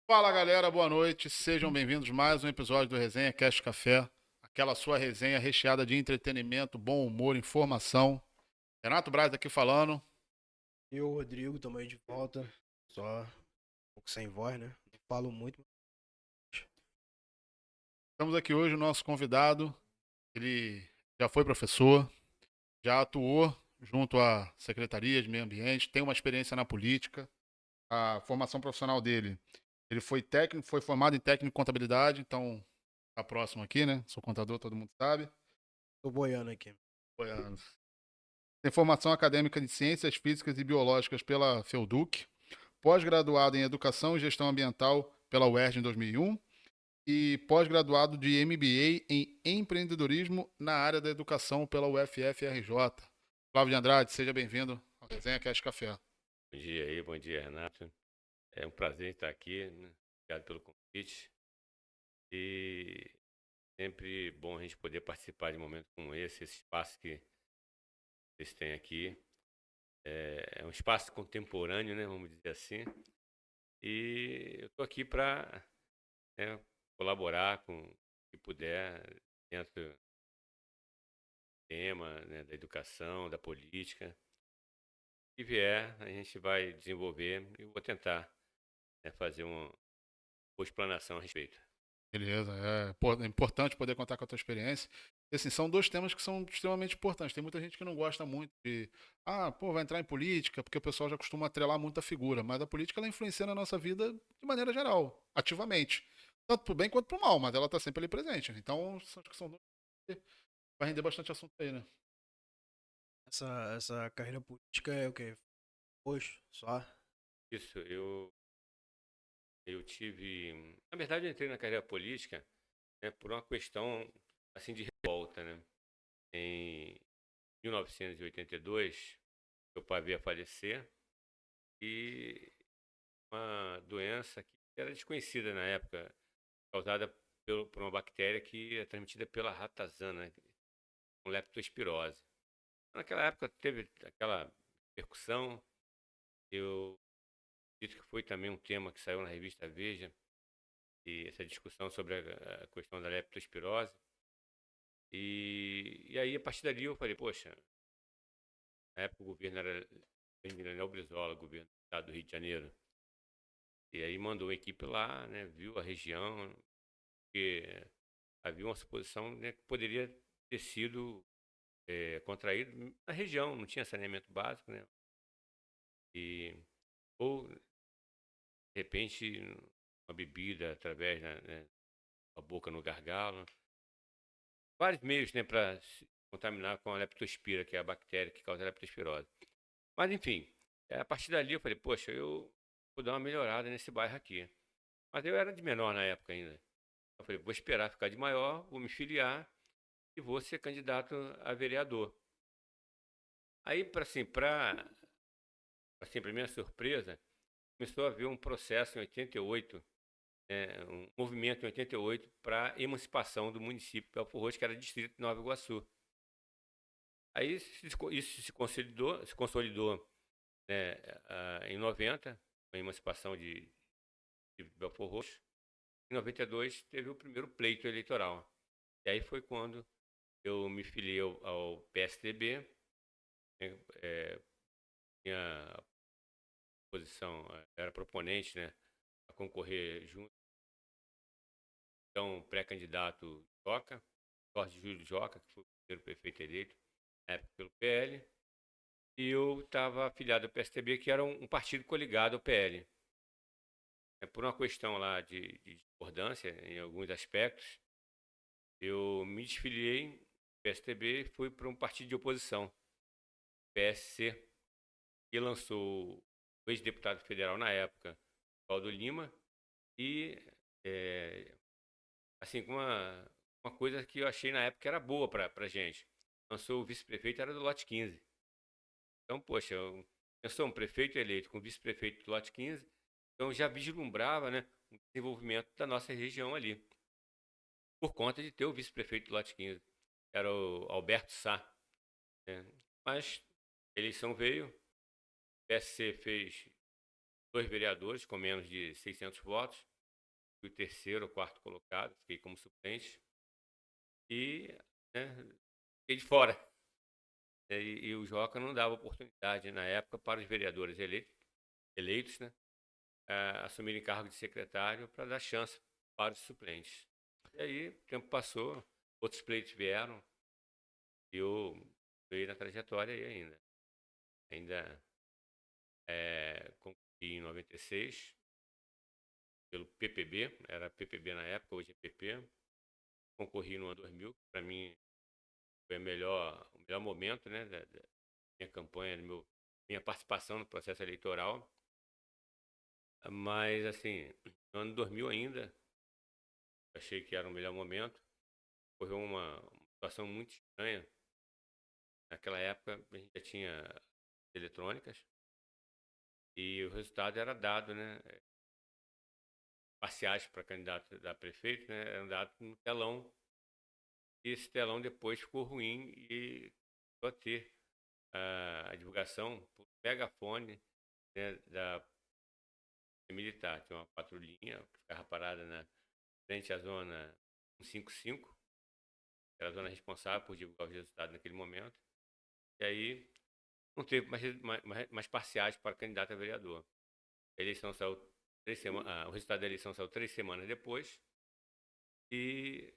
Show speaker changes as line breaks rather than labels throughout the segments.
Fala galera, boa noite, sejam bem-vindos a mais um episódio do Resenha Cast Café, aquela sua resenha recheada de entretenimento, bom humor, informação. Renato Braz aqui falando.
E o Rodrigo também de volta, só um pouco sem voz, né? Não falo muito.
Estamos aqui hoje, o nosso convidado, ele já foi professor, já atuou junto à Secretaria de Meio Ambiente, tem uma experiência na política, a formação profissional dele, ele foi técnico, foi formado em técnico em contabilidade, então tá próximo aqui, né? Sou contador, todo mundo sabe.
Tô boiando aqui.
Foi anos. Tem formação acadêmica em Ciências Físicas e Biológicas pela FEUDUC, pós-graduado em Educação e Gestão Ambiental pela UERJ em 2001 e pós-graduado de MBA em Empreendedorismo na área da educação pela UFFRJ. Flávio de Andrade, seja bem-vindo ao Resenha Cast Café.
Bom dia aí, bom dia, Renato. É um prazer estar aqui, né? Obrigado pelo convite. E sempre bom a gente poder participar de momentos como esse espaço que vocês têm aqui. É um espaço contemporâneo, né? Vamos dizer assim. E eu estou aqui para colaborar com o que puder dentro do tema, né, da educação, da política. O que vier, a gente vai desenvolver e eu vou tentar, né, fazer uma boa explanação a respeito.
Beleza, é importante poder contar com a tua experiência. E, assim, são dois temas que são extremamente importantes. Tem muita gente que não gosta muito de, pô, vai entrar em política, porque o pessoal já costuma atrelar muito a figura, mas a política ela influencia na nossa vida de maneira geral, ativamente. Tanto pro bem quanto pro mal, mas ela tá sempre ali presente. Então, acho que são dois que vai render bastante assunto aí, né?
Essa carreira política é o quê? Hoje, só.
Isso, eu tive. Na verdade, eu entrei na carreira política, né, por uma questão assim de revolta, né? Em 1982, meu pai veio a falecer e uma doença que era desconhecida na época, causada por uma bactéria que é transmitida pela ratazana, né, com leptospirose. Naquela época teve aquela percussão, eu acredito que foi também um tema que saiu na revista Veja, e essa discussão sobre a questão da leptospirose. E aí, a partir dali, eu falei, poxa, na época o governo era Leonel Brizola, governo do estado do Rio de Janeiro. E aí mandou uma equipe lá, né, viu a região, porque havia uma suposição, né, que poderia ter sido contraído na região, não tinha saneamento básico, né? E, ou, de repente, uma bebida através da boca no gargalo. Vários meios, né, para se contaminar com a leptospira, que é a bactéria que causa a leptospirose. Mas enfim, a partir dali eu falei, poxa, eu vou dar uma melhorada nesse bairro aqui. Mas eu era de menor na época ainda. Eu falei, vou esperar ficar de maior, vou me filiar e vou ser candidato a vereador. Aí, para minha surpresa, começou a haver um processo em 88, um movimento em 88 para emancipação do município de Belfor Roxo, que era distrito de Nova Iguaçu. Aí isso se consolidou, né, em 90, a emancipação de Belfor Roxo. Em 92 teve o primeiro pleito eleitoral. E aí foi quando eu me filiei ao PSDB, né, minha posição era proponente, né, a concorrer junto, então pré-candidato Joca, Jorge Júlio Joca, que foi o primeiro prefeito eleito, na época pelo PL, e eu estava afiliado ao PSDB, que era um partido coligado ao PL. Por uma questão lá de discordância em alguns aspectos, eu me desfiliei do PSDB e fui para um partido de oposição, PSC, que lançou o ex-deputado federal na época, Paulo Lima, e assim, uma coisa que eu achei na época que era boa para a gente. Lançou o vice-prefeito, era do lote 15. Então, poxa, eu sou um prefeito eleito com vice-prefeito do lote 15, então já vislumbrava, né, o desenvolvimento da nossa região ali, por conta de ter o vice-prefeito do lote 15, era o Alberto Sá, né? Mas a eleição veio, o PSC fez dois vereadores com menos de 600 votos, fui o terceiro ou quarto colocado, fiquei como suplente e, né, fiquei de fora. E o Joca não dava oportunidade na época para os vereadores eleitos, né, assumirem cargo de secretário para dar chance para os suplentes. E aí, o tempo passou, outros pleitos vieram e eu fui na trajetória aí ainda. Ainda concluí em 96 pelo PPB, era PPB na época, hoje é PP. Concorri no ano 2000, que para mim foi o melhor momento, né, da minha campanha, minha participação no processo eleitoral. Mas, assim, no ano 2000 ainda, achei que era o melhor momento. Ocorreu uma situação muito estranha. Naquela época, a gente já tinha eletrônicas e o resultado era dado, né, parciais para candidato a prefeito, né, eram dados no telão. E esse telão depois ficou ruim e só ter a divulgação por megafone, né, da militar. Tinha uma patrulhinha que ficava parada na frente à zona 155, que era a zona responsável por divulgar os resultados naquele momento. E aí não teve mais parciais para candidato a vereador. A eleição saiu 3 semanas, o resultado da eleição saiu 3 semanas depois e,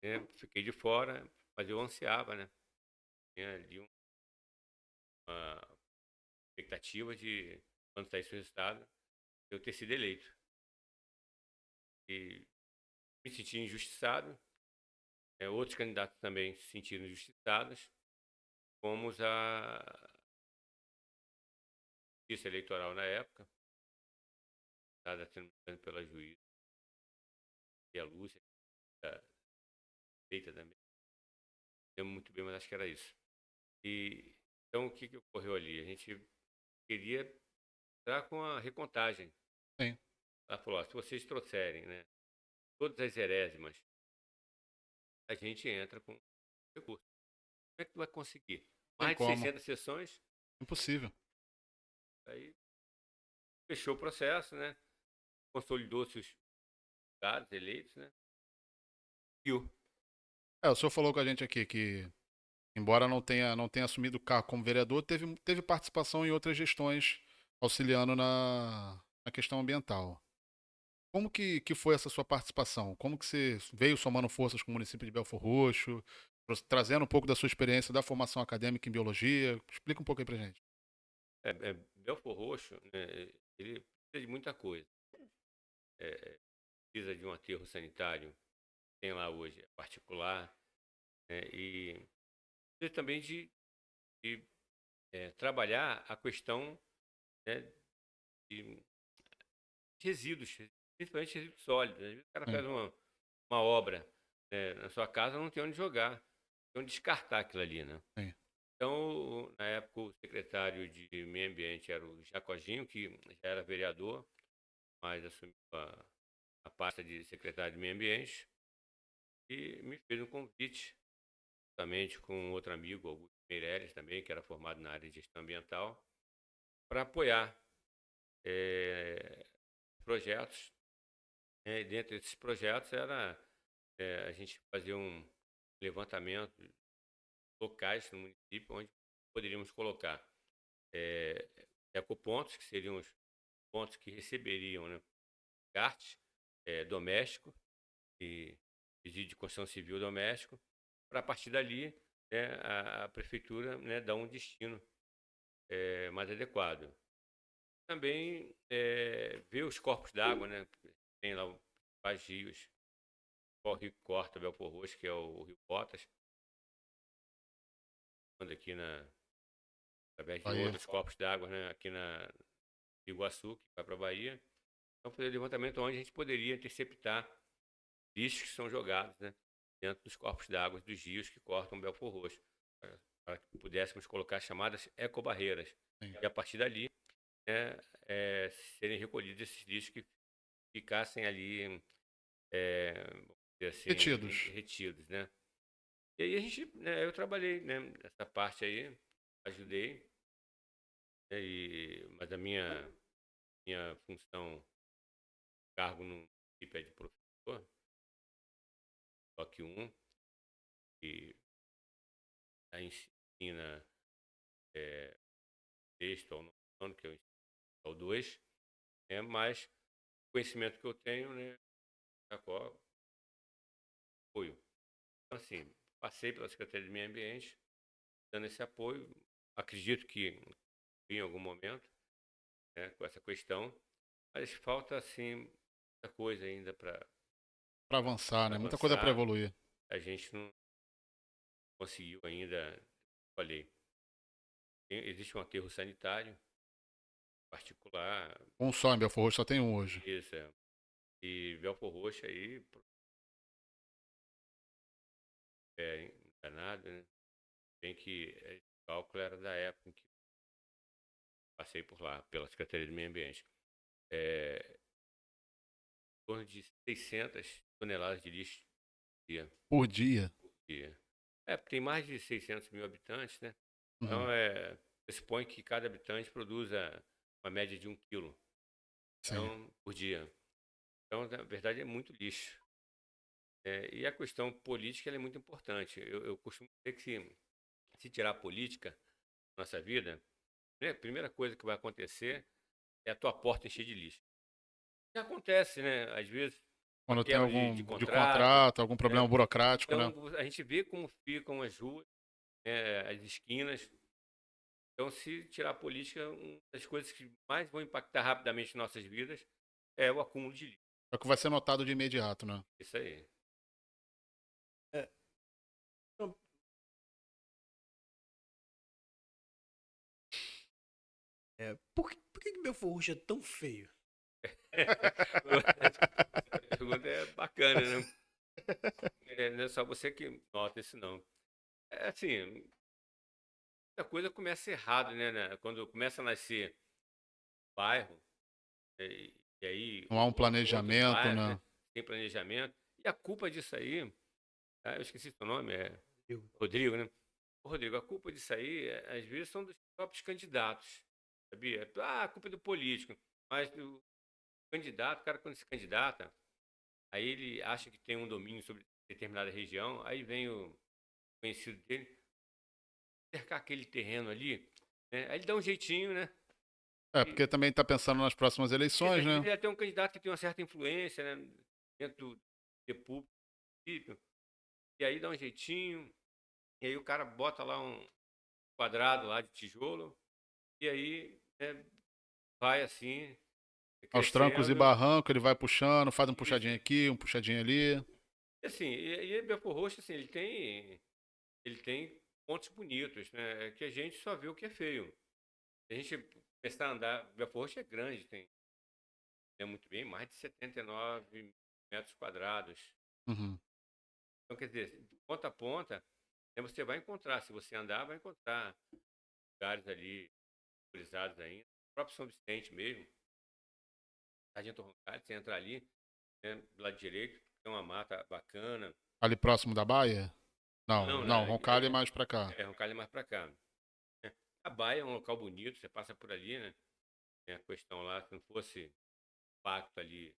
né, fiquei de fora, mas eu ansiava, né? Tinha ali uma expectativa de, quando saísse o resultado, eu ter sido eleito. E me senti injustiçado, outros candidatos também se sentiram injustiçados. Fomos à justiça eleitoral na época, dada pela juíza e a Lúcia, da feita também. Não lembro muito bem, mas acho que era isso. E então o que ocorreu ali? A gente queria entrar com a recontagem.
Sim.
Ela falou: ó, se vocês trouxerem, né, todas as herésimas, a gente entra com recurso. Como é que tu vai conseguir?
Tem
Mais de
como.
600 sessões,
Impossível.
aí fechou o processo, né? Consolidou-se os dados eleitos, né? E o
O senhor falou com a gente aqui que, embora não tenha assumido o cargo como vereador, teve participação em outras gestões auxiliando na questão ambiental. Como que foi essa sua participação? Como que você veio somando forças com o município de Belfor Roxo, trazendo um pouco da sua experiência da formação acadêmica em biologia? Explica um pouco aí pra gente.
Belfor Roxo, né, ele precisa de muita coisa. Precisa de um aterro sanitário, tem lá hoje, é particular, né, e precisa também de trabalhar a questão, né, de resíduos, principalmente resíduos sólidos. Às vezes o cara
Sim,
faz uma obra, né, na sua casa, não tem onde jogar, tem onde descartar aquilo ali, né?
sim.
Então, na época, o secretário de Meio Ambiente era o Jacozinho, que já era vereador, mas assumiu a pasta de secretário de Meio Ambiente, e me fez um convite, juntamente com outro amigo, Augusto Meirelles, também, que era formado na área de gestão ambiental, para apoiar projetos. Dentro desses projetos era a gente fazer um levantamento locais no município, onde poderíamos colocar ecopontos, que seriam os pontos que receberiam, né, CART doméstico e resíduo de construção civil doméstico, para a partir dali, né, a prefeitura, né, dar um destino mais adequado. Também ver os corpos d'água, né, tem lá os principais rios, o rio que corta Belfor Roxo, que é o Rio Botas, onde aqui através de
Bahia.
outros corpos d'água, né, aqui na Iguaçu, que vai para a Bahia. Então, fazer levantamento onde a gente poderia interceptar lixos que são jogados, né, dentro dos corpos d'água dos rios que cortam Belfor Roxo, para que pudéssemos colocar chamadas ecobarreiras.
Sim.
E a partir dali, né, serem recolhidos esses lixos que ficassem ali, vamos dizer assim,
Retidos.
retidos, né? E aí a gente, né, eu trabalhei, né, nessa parte aí, ajudei, né, mas a minha função, cargo equipe é de professor, só que um que ensina sexto ao nono, que eu ensino ao 2, mas o conhecimento que eu tenho, né, da qual apoio. Então, assim, passei pela Secretaria de Meio Ambiente, dando esse apoio. Acredito que em algum momento, né, com essa questão, mas falta, assim, muita coisa ainda para
Pra avançar, né? Muita coisa pra
avançar.
evoluir.
A gente não conseguiu ainda, falei, existe um aterro sanitário particular,
Um só em Belfort Roxo, só tem um hoje.
isso é. E Belfort Roxo aí, enganado, né? Bem que o cálculo era da época em que passei por lá, pela Secretaria de Meio Ambiente. Em torno de 600 toneladas de lixo por dia.
Por dia.
Por dia. Porque tem mais de 600 mil habitantes, né?
Uhum.
Então, se supõe que cada habitante produza uma média de 1 quilo.
Sim.
Então, por dia. Então, na verdade, é muito lixo. E a questão política ela é muito importante. Eu costumo dizer que se tirar a política da nossa vida, a primeira coisa que vai acontecer é a tua porta encher de lixo. Já acontece, né? Às vezes, uma
Quando tem
quebra
algum
de
de
contrato,
contrato, algum problema
né?
burocrático, né?
Então, a gente vê como ficam as ruas, né, as esquinas. Então, se tirar a política, uma das coisas que mais vão impactar rapidamente nossas vidas é o acúmulo de lixo.
É o que vai ser notado de imediato, né?
Isso aí.
É, então, por que que Belfort Roxo é tão feio?
A pergunta é bacana, né? Não é só você que nota isso, não. É assim, a coisa começa errado, né? Quando começa a nascer bairro, e aí
Não há um
outros
planejamento,
bairros, né?
né?
Sem planejamento. E a culpa disso aí, eu esqueci seu nome, é
Eu-
Rodrigo, né? Ô, Rodrigo, a culpa disso aí, às vezes, são dos próprios candidatos, sabia? A culpa é do político. Mas o candidato, o cara, quando se candidata, aí ele acha que tem um domínio sobre determinada região, aí vem o conhecido dele, cercar aquele terreno ali, né? Aí ele dá um jeitinho, né?
É,
E,
porque também tá pensando nas próximas
porque
eleições,
às vezes
né?
ele tem um candidato que tem uma certa influência, né? Dentro do poder público, e aí dá um jeitinho, e aí o cara bota lá um quadrado lá de tijolo, e aí vai assim,
Aos trancos e
crescendo.
barrancos, ele vai puxando, faz um
Isso.
puxadinho aqui, um puxadinho ali.
E assim, e Belfort Roxo, assim, ele tem pontos bonitos, né? Que a gente só vê o que é feio. Se a gente começar a andar, Belfort Roxo é grande, muito bem, mais de 79 metros quadrados.
Uhum.
Então, quer dizer, de ponta a ponta, você vai encontrar, se você andar, vai encontrar lugares ali, arborizados ainda. O próprio São Vicente mesmo, Sargento Roncalho, você entra ali, né, do lado direito, tem uma mata bacana.
Ali próximo da baia? Não,
Não,
não, Roncalho é mais pra cá.
Roncalho é mais para cá. Né. A Baia é um local bonito, você passa por ali, né? Tem a questão lá, se não fosse pacto ali,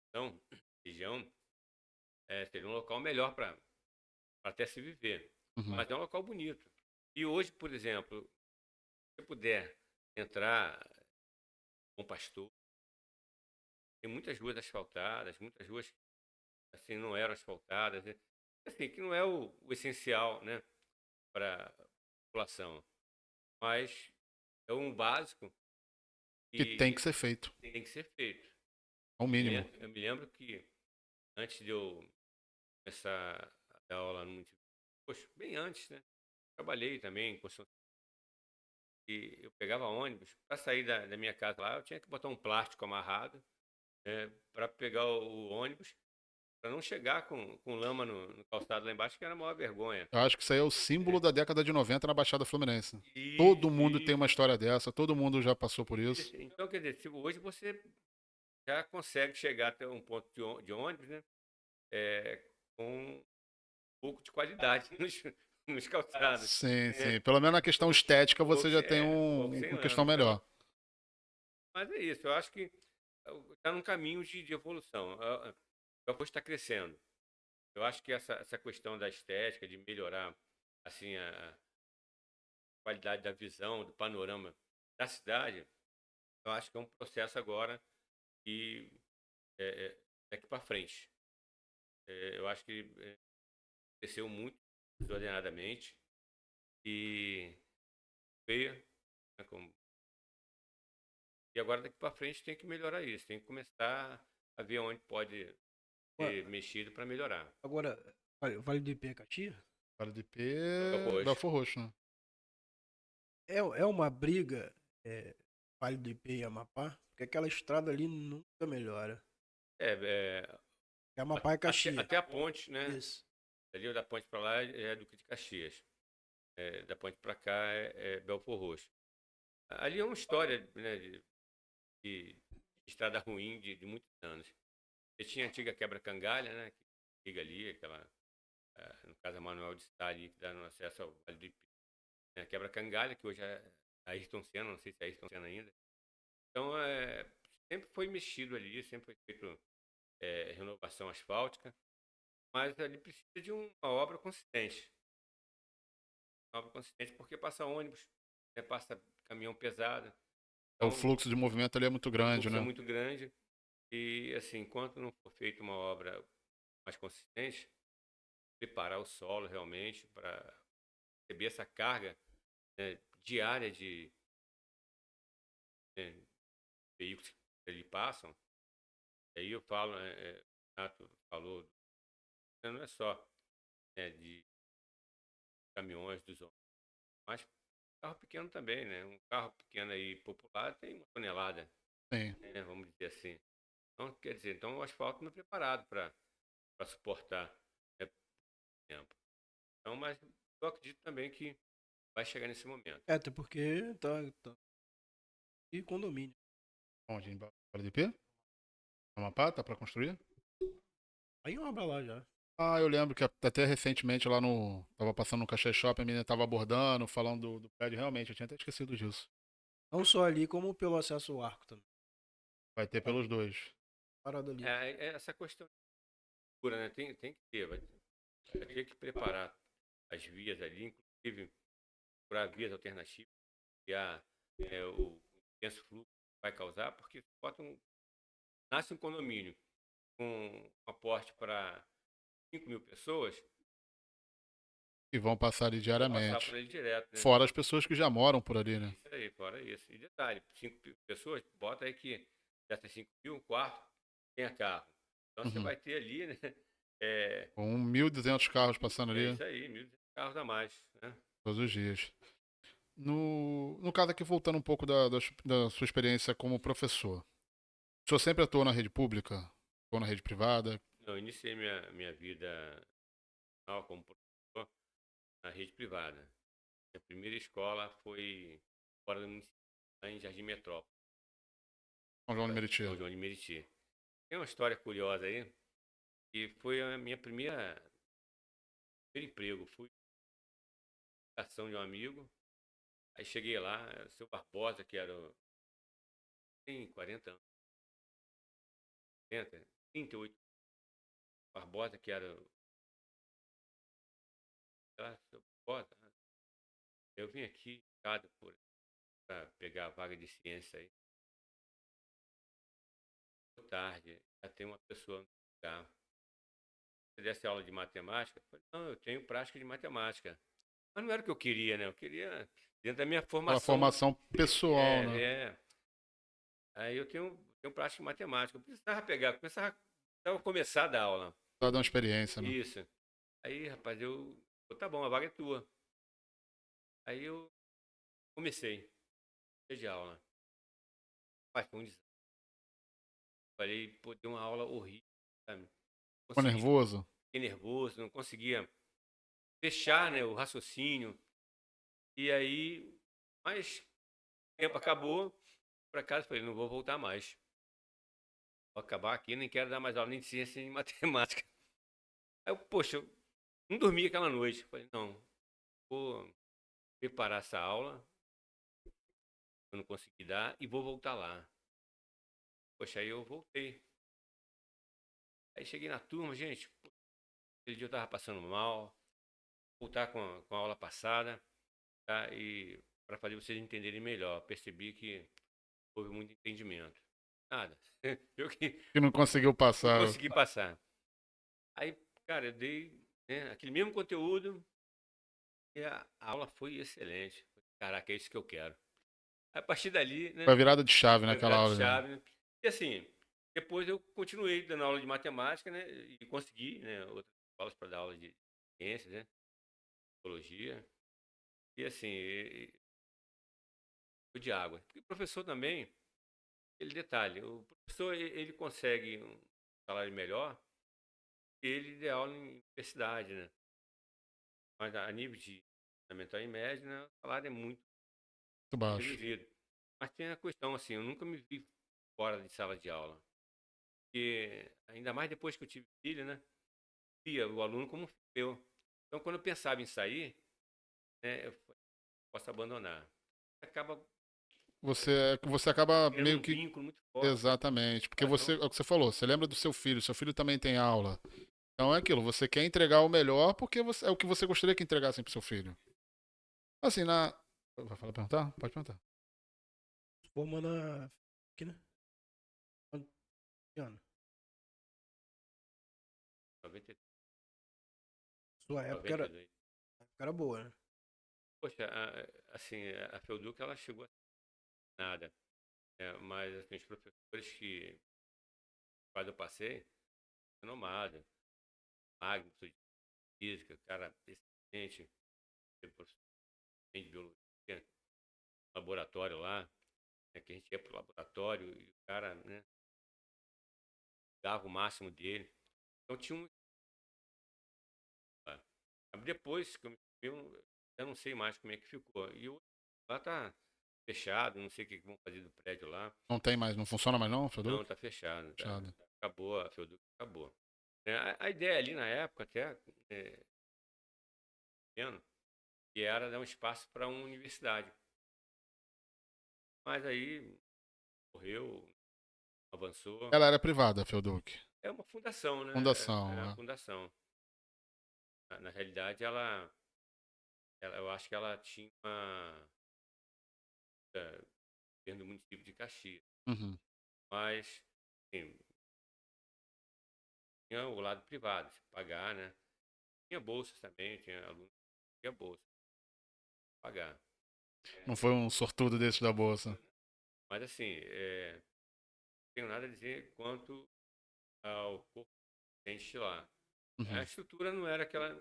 então, região, seria um local melhor para até se viver.
Uhum.
Mas é um local bonito. E hoje, por exemplo, se você puder entrar com Pastor, tem muitas ruas asfaltadas, muitas ruas assim não eram asfaltadas, né? Assim, que não é o essencial, né, para a população, mas é um básico
Que tem que
que
ser feito.
tem que ser feito.
É o mínimo.
Eu me lembro que antes de eu começar a dar aula no município, poxa, bem antes, né? Trabalhei também em construção. E eu pegava ônibus, para sair da minha casa lá, eu tinha que botar um plástico amarrado, né, para pegar o ônibus, para não chegar com lama no calçado lá embaixo, que era a maior vergonha.
Eu acho que isso aí é o símbolo da década de 90 na Baixada Fluminense. Todo mundo tem
E,
uma história dessa, todo mundo já passou por isso.
então, quer dizer, hoje você já consegue chegar até um ponto de ônibus, né, com um pouco de qualidade nos calçados.
Sim,
Né?
sim. Pelo menos na questão estética
Um pouco,
você já tem
um pouco sem
uma
lama.
questão
Então,
melhor.
mas é isso, eu acho que está num caminho de evolução. O Belfort está crescendo. Eu acho que essa questão da estética, de melhorar assim a qualidade da visão, do panorama da cidade, eu acho que é um processo agora que daqui para frente. Eu acho que cresceu muito desordenadamente e feia, né, e agora daqui para frente tem que melhorar isso, tem que começar a ver onde pode
Ué,
ser mexido para melhorar.
agora, Vale do IP é Caxias?
Vale do IP
Belfort
é
Roxo.
Belfort Roxo, né?
É uma briga, Vale do IP e Amapá? Porque aquela estrada ali nunca melhora.
É, é,
Porque Amapá é Caxias.
até a ponte, né?
Isso.
Ali da ponte para lá é Duque de Caxias. Da ponte para cá é Belfort Roxo. Ali é uma história, né, de estrada ruim de muitos anos. Você tinha a antiga quebra-cangalha, né? Que liga ali, no caso a Manuel de Sá ali, que dá no acesso ao Vale do Ipê. A quebra-cangalha, que hoje é a Ayrton Senna, não sei se é Ayrton Senna ainda. Então, sempre foi mexido ali, sempre foi feito renovação asfáltica, mas ali precisa de uma obra consistente. Uma obra consistente porque passa ônibus, né, passa caminhão pesado.
O
Então,
fluxo de movimento ali é muito
o
grande,
fluxo é
né?
muito grande. E, assim, enquanto não for feita uma obra mais consistente, preparar o solo realmente para receber essa carga, né, diária de veículos que ali passam. E aí eu falo, o Renato falou, não é só de caminhões, dos ônibus, mas carro pequeno também, né? Um carro pequeno aí popular tem 1 tonelada,
Sim.
né, vamos dizer assim. Então, quer dizer, então o asfalto não é preparado para suportar, né, por tempo. Então, mas eu acredito também que vai chegar nesse momento.
Até porque tá. E condomínio.
Onde? Em Vale do IP? Amapá, tá pra construir?
Aí é uma obra lá já.
Ah, eu lembro que até recentemente lá no. Tava passando no Caxias Shopping, a menina tava abordando, falando do prédio, realmente, eu tinha até esquecido disso.
Não só ali, como pelo acesso ao arco também.
Vai ter pelos dois.
Parada ali.
Essa questão de cultura, né? Tem que ter, vai ter que preparar as vias ali, inclusive procurar vias alternativas, criar o intenso fluxo que vai causar, porque nasce um condomínio com um aporte para 5 mil pessoas,
E vão passar ali
vão passar por
diariamente.
ele direto, né?
Fora as pessoas que já moram por ali, né?
Isso aí, fora isso. E detalhe, 5 pessoas, bota aí que dessas 5 mil, um quarto tenha carro. Então você
Uhum.
vai ter ali, né? É,
Com 1.200 carros passando
é
ali
isso aí, 1.200 carros a mais, né?
todos os dias. No caso aqui, voltando um pouco da sua experiência como professor. O senhor sempre atuou na rede pública? Ou na rede privada?
Eu iniciei minha vida profissional como professor na rede privada. Minha primeira escola foi fora do município, lá em Jardim Metrópole,
São João de Meriti.
São João de Meriti. Tem uma história curiosa aí, que foi a minha primeiro emprego. Fui na ação de um amigo, aí cheguei lá, era o seu Barbosa, que tem 40 anos, 40, 38. Barbosa, que era seu Barbosa. Eu vim aqui para pegar a vaga de ciência aí. Boa tarde, já tem uma pessoa no lugar. Você desse aula de matemática? Eu falei, não, eu tenho prática de matemática. Mas não era o que eu queria, né? Eu queria, dentro da minha
Aquela
formação.
formação pessoal, né?
Aí eu tenho prática de matemática. Eu precisava começar a dar aula.
Pra dar uma experiência, né?
Isso. Aí, rapaz, tá bom, a vaga é tua. Aí eu comecei, de aula. Rapaz, foi um desastre. Falei, pô, deu uma aula horrível, sabe?
Ficou nervoso?
Fiquei nervoso, não conseguia fechar, né, o raciocínio. E aí, mas o tempo acabou, para casa, falei, não vou voltar mais. Vou acabar aqui, nem quero dar mais aula nem de ciência nem de matemática. Aí eu, poxa, eu não dormi aquela noite. Falei, não, vou preparar essa aula, eu não consegui dar, e vou voltar lá. Poxa, aí eu voltei. Aí cheguei na turma, gente, aquele dia eu tava passando mal, voltar com a aula passada, tá? E para fazer vocês entenderem melhor, percebi que houve muito entendimento. Nada. Eu que
Que não conseguiu
não
passar.
consegui passar. Aí, cara, eu dei, né, aquele mesmo conteúdo e a aula foi excelente. Caraca, é isso que eu quero. Aí, a partir dali,
Foi a
né,
virada de chave
foi
naquela
virada de
aula. Já.
chave, né? E assim, depois eu continuei dando aula de matemática, né, e consegui, né, outras escolas para dar aula de ciências, né, psicologia. E assim, foi de água. Porque o professor também, ele detalhe, o professor ele consegue um salário melhor que ele dê aula em universidade, né? Mas a nível de fundamental e médio, né, o salário é muito
Muito baixo.
reduzido. Mas tem a questão, assim, eu nunca me vi fora de sala de aula. Porque, ainda mais depois que eu tive filho, né? Via o aluno como um filho meu. Então, quando eu pensava em sair, né, eu posso abandonar. Acaba
Você acaba
criando
meio
um
que.
vínculo muito forte, né?
Exatamente. Porque
Relação.
você, é o que você falou, você lembra do seu filho também tem aula. Então é aquilo, você quer entregar o melhor porque é o que você gostaria que entregassem pro seu filho. Assim, na. Vai falar, perguntar? Pode perguntar.
Formou na. Aqui, né? Que ano?
93,
Sua época era,
92.
era boa, né?
Poxa, assim, a Felduc, ela chegou a nada. Mas assim, os professores que quase eu passei, renomado. Magno, de física, cara excelente, professor de biologia, laboratório lá, né, que a gente ia pro laboratório e o cara, né, dava o máximo dele. Então tinha um. Depois que eu me eu não sei mais como é que ficou. E lá tá fechado, não sei o que vão fazer do prédio lá.
Não tem mais, não funciona mais não,
Não,
Feduc?
tá fechado.
Fechado.
Acabou, a Feoduc acabou. A ideia ali na época, até pequeno, que era dar um espaço para uma universidade. Mas aí morreu, avançou.
Ela era privada, a Feduc.
É uma fundação, né? É uma
Fundação.
fundação. Na realidade, eu acho que ela tinha uma dentro do município de Caxias.
Uhum.
Mas, assim, tinha o lado privado, se pagar, né? Tinha bolsas também, tinha alunos que tinha bolsa, pagar.
Não foi um sortudo desse da bolsa.
Mas, assim, não tenho nada a dizer quanto ao corpo docente lá. A
Uhum.
estrutura não era aquela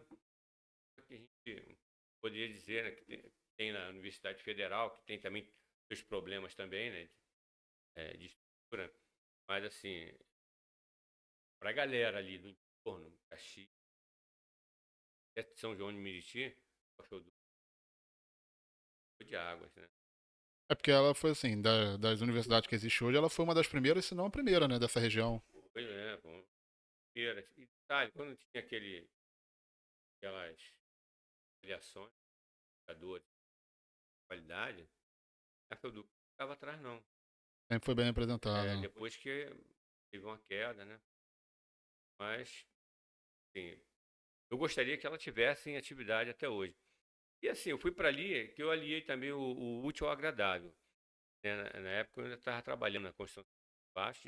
que a gente poderia dizer, né, que tem na Universidade Federal, que tem também seus problemas também, né, de estrutura, mas assim, para a galera ali do entorno, Caxias, até São João de Meriti, foi de águas, né?
É porque ela foi assim, das universidades que existe hoje, ela foi uma das primeiras, se não a primeira, né, dessa região.
Foi, né, com feiras. E detalhe, quando tinha aquelas avaliações, indicadores de qualidade, a Felduc não ficava atrás, não.
Sempre foi bem representada.
Depois que teve uma queda, né? Mas, assim, eu gostaria que ela tivesse em atividade até hoje. E assim, eu fui para ali, que eu aliei também o útil ao agradável. Né? Na época eu ainda estava trabalhando na construção de baixo,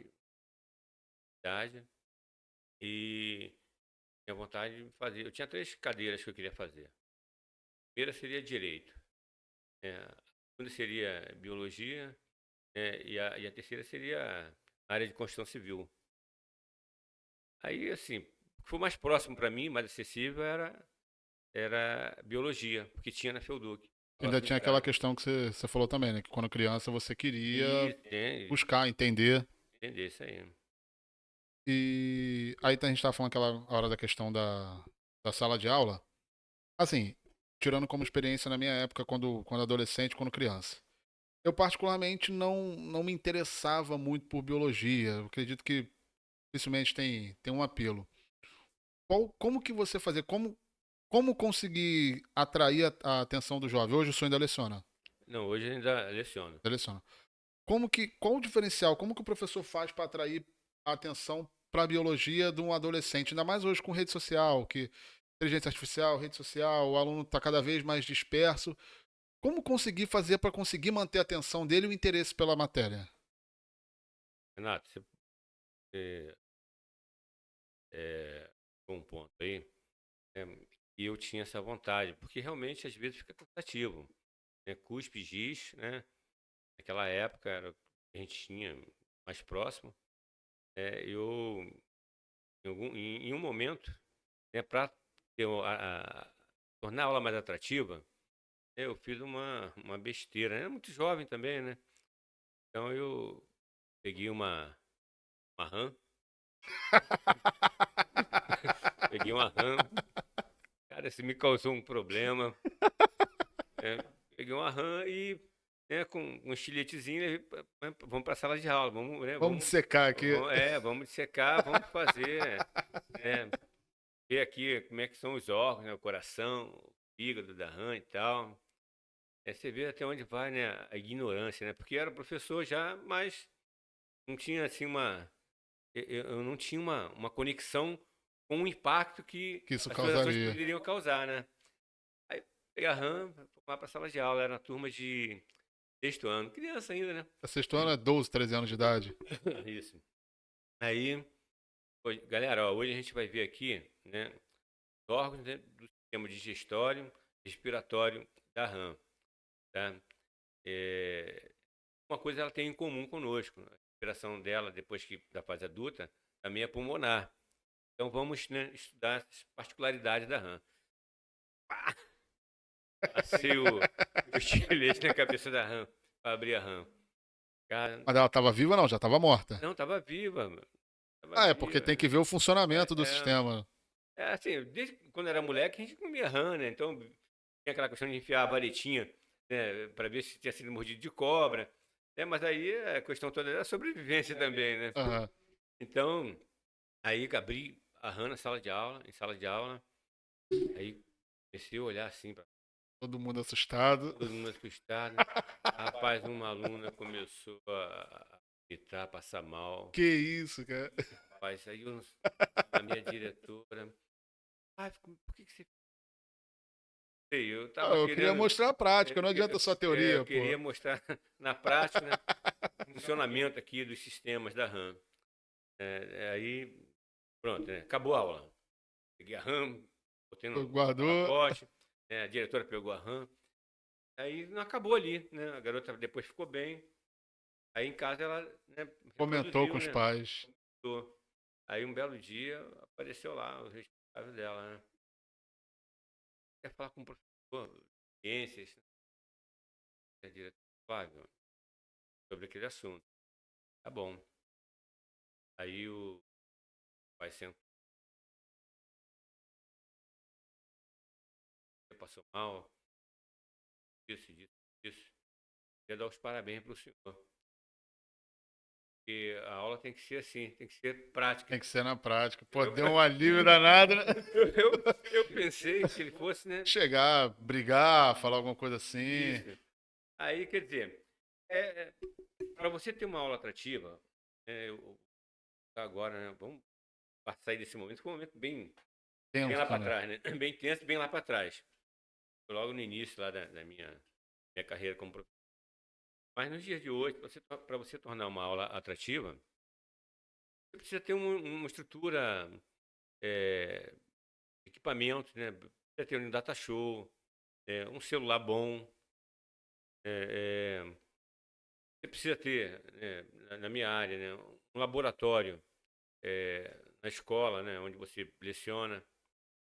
idade, e tinha vontade de fazer. Eu tinha 3 cadeiras que eu queria fazer. A primeira seria direito, a segunda seria biologia, né? E a terceira seria a área de construção civil. Aí, assim, o que foi mais próximo para mim, mais acessível, era biologia, porque tinha na Felduc,
Ainda
próximo de
tinha aquela
casa.
questão que você falou também, né? Que quando criança você queria
E tem,
buscar, entender.
entender isso aí.
E aí a gente tava falando aquela hora da questão da sala de aula. Assim, tirando como experiência na minha época, quando adolescente, quando criança. Eu particularmente não me interessava muito por biologia. Eu acredito que dificilmente tem um apelo. Como que você fazia? Como conseguir atrair a atenção do jovem? Hoje o senhor ainda leciona.
Não, hoje ainda leciono.
Ainda leciona. qual o diferencial? Como que o professor faz para atrair a atenção para a biologia de um adolescente? Ainda mais hoje com rede social, que inteligência artificial, rede social, o aluno está cada vez mais disperso. Como conseguir fazer para conseguir manter a atenção dele e o interesse pela matéria?
Renato, você um ponto aí, e eu tinha essa vontade, porque realmente às vezes fica cansativo, né? Cuspe, giz, né? Naquela época era o que a gente tinha mais próximo. Eu, em um momento, né, para tornar a aula mais atrativa, eu fiz uma besteira. Era muito jovem também, né? Então eu peguei uma RAM, peguei uma RAM, cara, isso me causou um problema. Peguei uma RAM e, né, com um estiletezinho, vamos para a sala de aula, vamos, né,
Vamos dissecar aqui.
vamos dissecar, vamos fazer, né, ver aqui como é que são os órgãos, né, o coração, o fígado da RAM e tal. Você vê até onde vai, né, a ignorância, né? Porque era professor já, mas não tinha assim eu não tinha uma conexão com o impacto que
Que isso
as suas ações
causaria.
poderiam causar, né? Aí peguei a RAM, fui para a sala de aula, era uma turma de sexto ano, criança ainda, né?
A sexto ano é 12, 13 anos de idade.
Isso. Aí, galera, ó, hoje a gente vai ver aqui, né, os órgãos, né, do sistema digestório, respiratório da RAM, tá? Uma coisa ela tem em comum conosco, a respiração dela depois da fase adulta também é pulmonar. Então vamos, né, estudar as particularidades da RAM. Pá! Passei o estilete na cabeça da RAM para abrir a RAM. Cara,
Mas ela estava viva, não? Já estava morta.
não, tava viva, mano. Tava
Ah, é porque
viva.
tem que ver o
É,
funcionamento do
é,
sistema.
assim, desde quando era moleque a gente comia rã, né? Então tinha aquela questão de enfiar a varetinha, né, para ver se tinha sido mordido de cobra, né? Mas aí a questão toda era sobrevivência também, né?
Aham.
Então, aí abri a rã na sala de aula, em sala de aula, aí comecei a olhar assim para
Todo mundo assustado.
todo mundo assustado. Rapaz, uma aluna começou a gritar, passar mal.
Que isso, cara?
Rapaz, aí a minha diretora, por que você sei, eu
Ah,
tava
eu queria
querendo.
mostrar a prática, não adianta só
Eu
teoria, pô.
queria mostrar na prática, né, o funcionamento aqui dos sistemas da RAM. Aí, pronto, né, acabou a aula. Peguei a RAM, botei no
Guardou,
pacote, né, a diretora pegou a RAM. Aí não acabou ali, né? A garota depois ficou bem. Aí em casa ela, né,
comentou com
reproduziu,
os
né?
pais.
Aí um belo dia apareceu lá o responsável dela, né? Quer falar com o professor de ciências, a diretora Flávio, sobre aquele assunto. Tá bom. Aí o pai sentou, passou mal, isso. Queria dar os parabéns para o senhor. Porque a aula tem que ser assim, tem que ser prática.
Tem que ser na prática. Pô,
Eu,
deu um alívio danado, né?
eu pensei que ele fosse, né?
Chegar, brigar, falar alguma coisa assim.
Isso. Aí, quer dizer, para você ter uma aula atrativa, agora, né? Vamos sair desse momento, foi um momento bem lá para
Tenso, né?
trás, né? Bem tenso, bem lá para trás. Foi logo no início lá da minha carreira como professor. Mas nos dias de hoje, para você tornar uma aula atrativa, você precisa ter uma estrutura, equipamento, né? Precisa ter um data show, um celular bom. Você precisa ter, né, na minha área, né, um laboratório na escola, né, onde você leciona.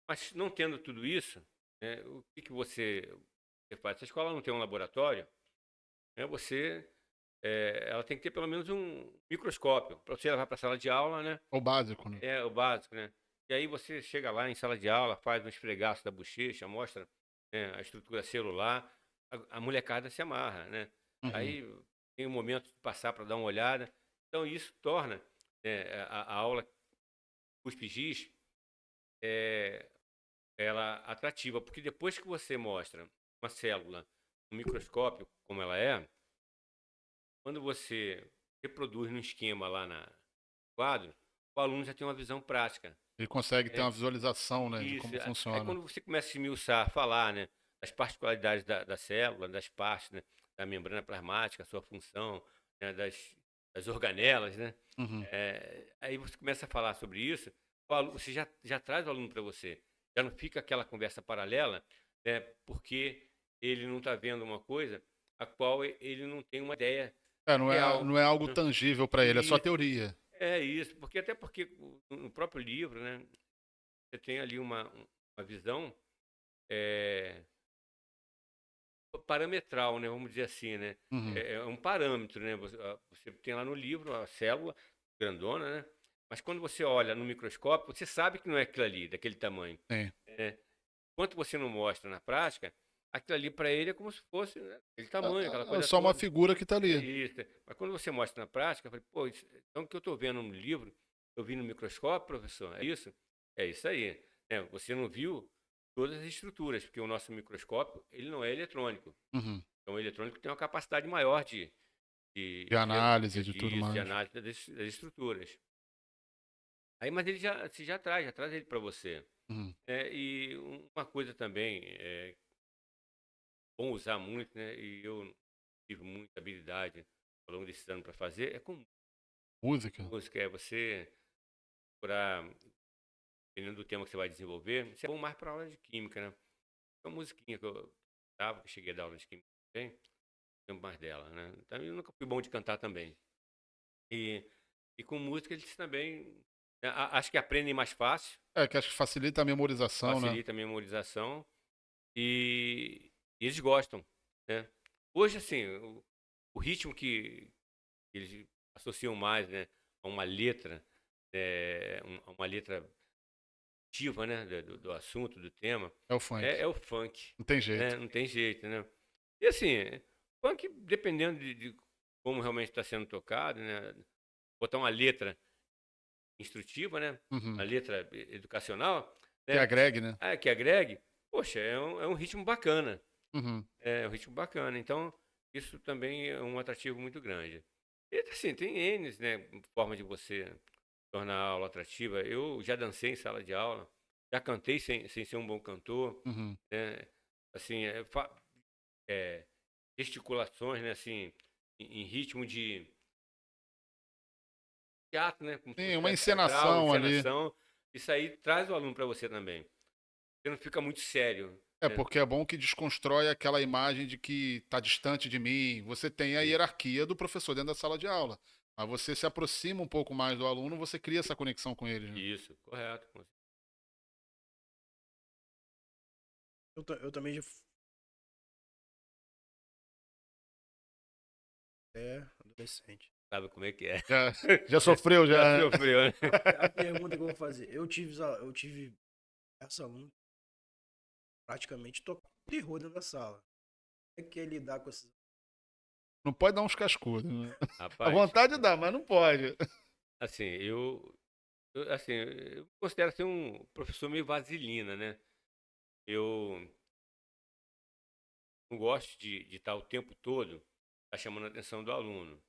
Mas não tendo tudo isso, né, o que você faz? Se a escola não tem um laboratório, né, ela tem que ter pelo menos um microscópio para você levar para a sala de aula, né?
O básico, né?
É o básico, né? E aí você chega lá em sala de aula, faz um esfregaço da bochecha, mostra, né, a estrutura celular, a molecada se amarra, né?
Uhum.
Aí tem um momento de passar para dar uma olhada. Então isso torna, né, a aula CUSP-GIS ela atrativa, porque depois que você mostra uma célula no microscópio como ela é, quando você reproduz no esquema lá no quadro, o aluno já tem uma visão prática.
Ele consegue ter
É,
uma visualização, né, de
isso.
como
Aí
funciona.
quando você começa a esmiuçar, falar, né, das particularidades da célula, das partes, né, da membrana plasmática, a sua função, né, das organelas, né,
Uhum.
aí você começa a falar sobre isso, você já traz o aluno para você. Já não fica aquela conversa paralela, né, porque ele não está vendo uma coisa a qual ele não tem uma ideia real.
Não é algo
Né?
tangível para ele, é só
Isso,
teoria.
é isso, até porque no próprio livro, né, você tem ali uma visão parametral, né, vamos dizer assim, né?
Uhum.
É um parâmetro, né? Você tem lá no livro a célula grandona, né? Mas quando você olha no microscópio, você sabe que não é aquilo ali, daquele tamanho.
Sim.
Enquanto você não mostra na prática, aquilo ali para ele é como se fosse, né, aquele tamanho, aquela
É
coisa
só uma
toda.
figura que está
É
ali.
isso. Mas quando você mostra na prática, eu falei, pô, então o que eu estou vendo no livro, eu vi no microscópio, professor, é isso? É isso aí. Você não viu todas as estruturas, porque o nosso microscópio, ele não é eletrônico.
Uhum.
Então, o eletrônico tem uma capacidade maior
De análise, de tudo
de
mais.
análise das estruturas. Aí, mas ele já traz ele para você.
Uhum.
E uma coisa também, bom usar muito, né? E eu tive muita habilidade ao longo desse ano para fazer, é com
Música?
música. É você procurar, dependendo do tema que você vai desenvolver, isso é bom mais para aula de química, né? Uma musiquinha que eu dava, que eu cheguei a dar aula de química também, lembro mais dela, né? Então, eu nunca fui bom de cantar também. E, e com música eles também, né, acho que aprendem mais fácil,
É, que acho que facilita a memorização, né?
facilita a memorização e eles gostam, né? Hoje, assim, o ritmo que eles associam mais, né, a uma letra, a uma letra ativa, né, do assunto, do tema,
É o funk.
é o funk,
Não tem
né?
jeito.
Não tem jeito, né? E assim, funk, dependendo de como realmente está sendo tocado, né? Botar uma letra instrutiva, né?
Uhum.
A letra educacional,
Que
né?
agregue, né?
Que agregue, poxa, é um ritmo bacana.
Uhum.
É um ritmo bacana. Então, isso também é um atrativo muito grande. E assim, tem N, né, forma de você tornar a aula atrativa. Eu já dancei em sala de aula, já cantei sem ser um bom cantor,
Uhum.
né? Assim, é, gesticulações, né, assim, em ritmo de teatro, né, como se
Sim,
fosse
uma
teatral,
encenação ali.
encenação. Isso aí traz o aluno para você também. Você não fica muito sério,
É
né?
porque é bom que desconstrói aquela imagem de que está distante de mim. Você tem a
Isso.
hierarquia do professor dentro da sala de aula. Mas você se aproxima um pouco mais do aluno, você cria essa conexão com ele, né?
Isso, correto.
Eu também já adolescente.
Sabe como é que é?
Já sofreu,
Já
já.
sofreu, né?
A pergunta que eu vou fazer, eu tive essa aluna praticamente tocando terror dentro da sala. Como é que é lidar com esses...
Não pode dar uns cascudos, né? A
Rapaz,
vontade dá, mas não pode.
assim, assim, eu considero ser um professor meio vaselina, né? Eu não gosto de estar o tempo todo chamando a atenção do aluno.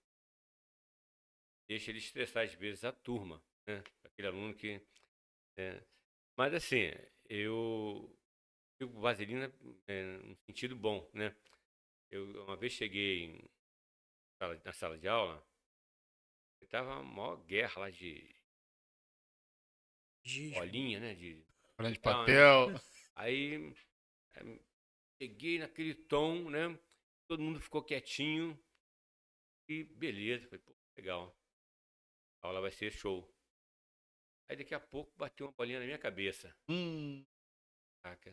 Deixa ele estressar às vezes a turma, né? Aquele aluno que... né? Mas assim, eu fico vaselina no sentido bom, né? Eu uma vez cheguei na sala de aula, tava a maior guerra lá de
Giz,
bolinha, né? De
Folha de
tal, né?
papel.
Aí cheguei naquele tom, né? Todo mundo ficou quietinho e beleza. Falei, pô, legal. A aula vai ser show. Aí daqui a pouco bateu uma bolinha na minha cabeça.
Hum.
Caraca,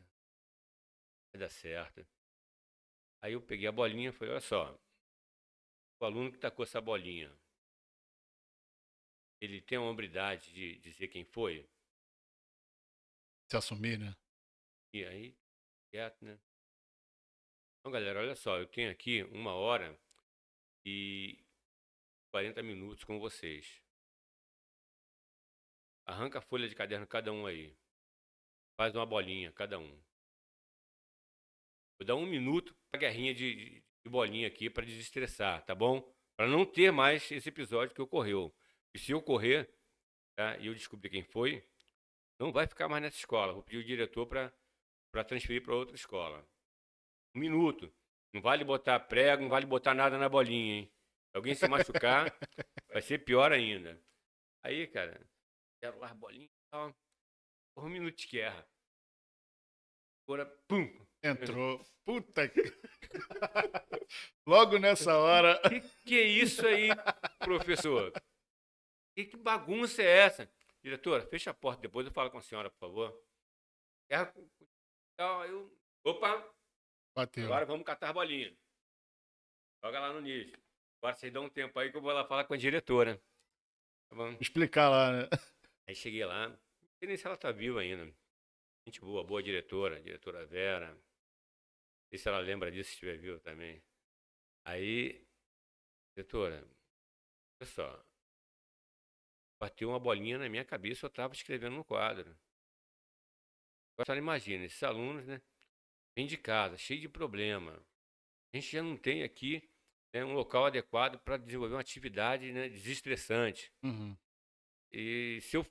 vai dar certo. Aí eu peguei a bolinha e falei, olha só, o aluno que tacou essa bolinha, ele tem a hombridade de dizer quem foi?
Se assumir, né?
E aí, quieto, né? Então, galera, olha só, eu tenho aqui 1h40 com vocês. Arranca a folha de caderno cada um aí. Faz uma bolinha cada um. Vou dar 1 minuto pra guerrinha de bolinha aqui para desestressar, tá bom? para não ter mais esse episódio que ocorreu. E se ocorrer, tá, e eu descobrir quem foi, não vai ficar mais nessa escola. Vou pedir o diretor para transferir para outra escola. 1 minuto. Não vale botar prego, não vale botar nada na bolinha, hein? Se alguém se machucar, vai ser pior ainda. Aí, cara, deram lá as bolinhas e tal. Por 1 minuto de guerra. Agora, pum!
Entrou. Puta que. Logo nessa hora.
Que é isso aí, professor? Que bagunça é essa? Diretora, fecha a porta, depois eu falo com a senhora, por favor. Guerra, tal, opa,
Bateu.
agora vamos catar as bolinhas. Joga lá no nicho. Agora vocês dão um tempo aí que eu vou lá falar com a diretora. Tá bom?
Explicar lá, né?
Aí cheguei lá, não sei nem se ela tá viva ainda. Gente boa, boa diretora, diretora Vera. Não sei se ela lembra disso, se estiver viva também. Aí, diretora, olha só, bateu uma bolinha na minha cabeça, eu estava escrevendo no quadro. Agora, a senhora imagina, esses alunos, né, vêm de casa, cheio de problema. A gente já não tem aqui, né, um local adequado para desenvolver uma atividade, né, desestressante.
Uhum.
E se eu,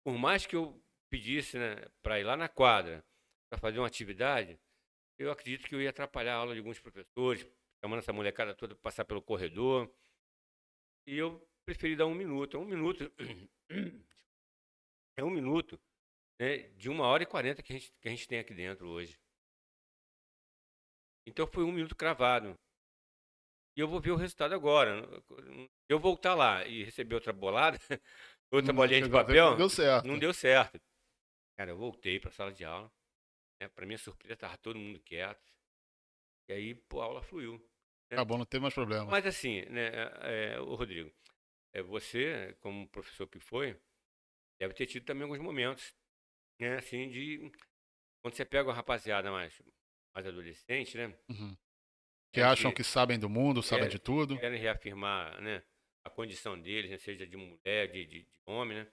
por mais que eu pedisse, né, para ir lá na quadra, para fazer uma atividade, eu acredito que eu ia atrapalhar a aula de alguns professores, chamando essa molecada toda para passar pelo corredor. E eu preferi dar 1 minuto. 1 minuto é 1 minuto, né, de 1h40 que a gente tem aqui dentro hoje. Então foi 1 minuto cravado. E eu vou ver o resultado agora. Eu voltar lá e receber outra bolada, outra
Não,
bolinha de
chegou a ver que
papel,
não deu certo.
não deu certo. Cara, eu voltei para a sala de aula. Né, para minha surpresa, estava todo mundo quieto. E aí, pô, a aula fluiu. Né?
Acabou, não teve mais problema.
Mas assim, né, o Rodrigo, você, como professor que foi, deve ter tido também alguns momentos, né, assim, de quando você pega uma rapaziada mais adolescente, né,
Uhum. Que
eles
acham que sabem do mundo, sabem de tudo.
querem reafirmar, né, a condição deles, né, seja de mulher, de homem, né,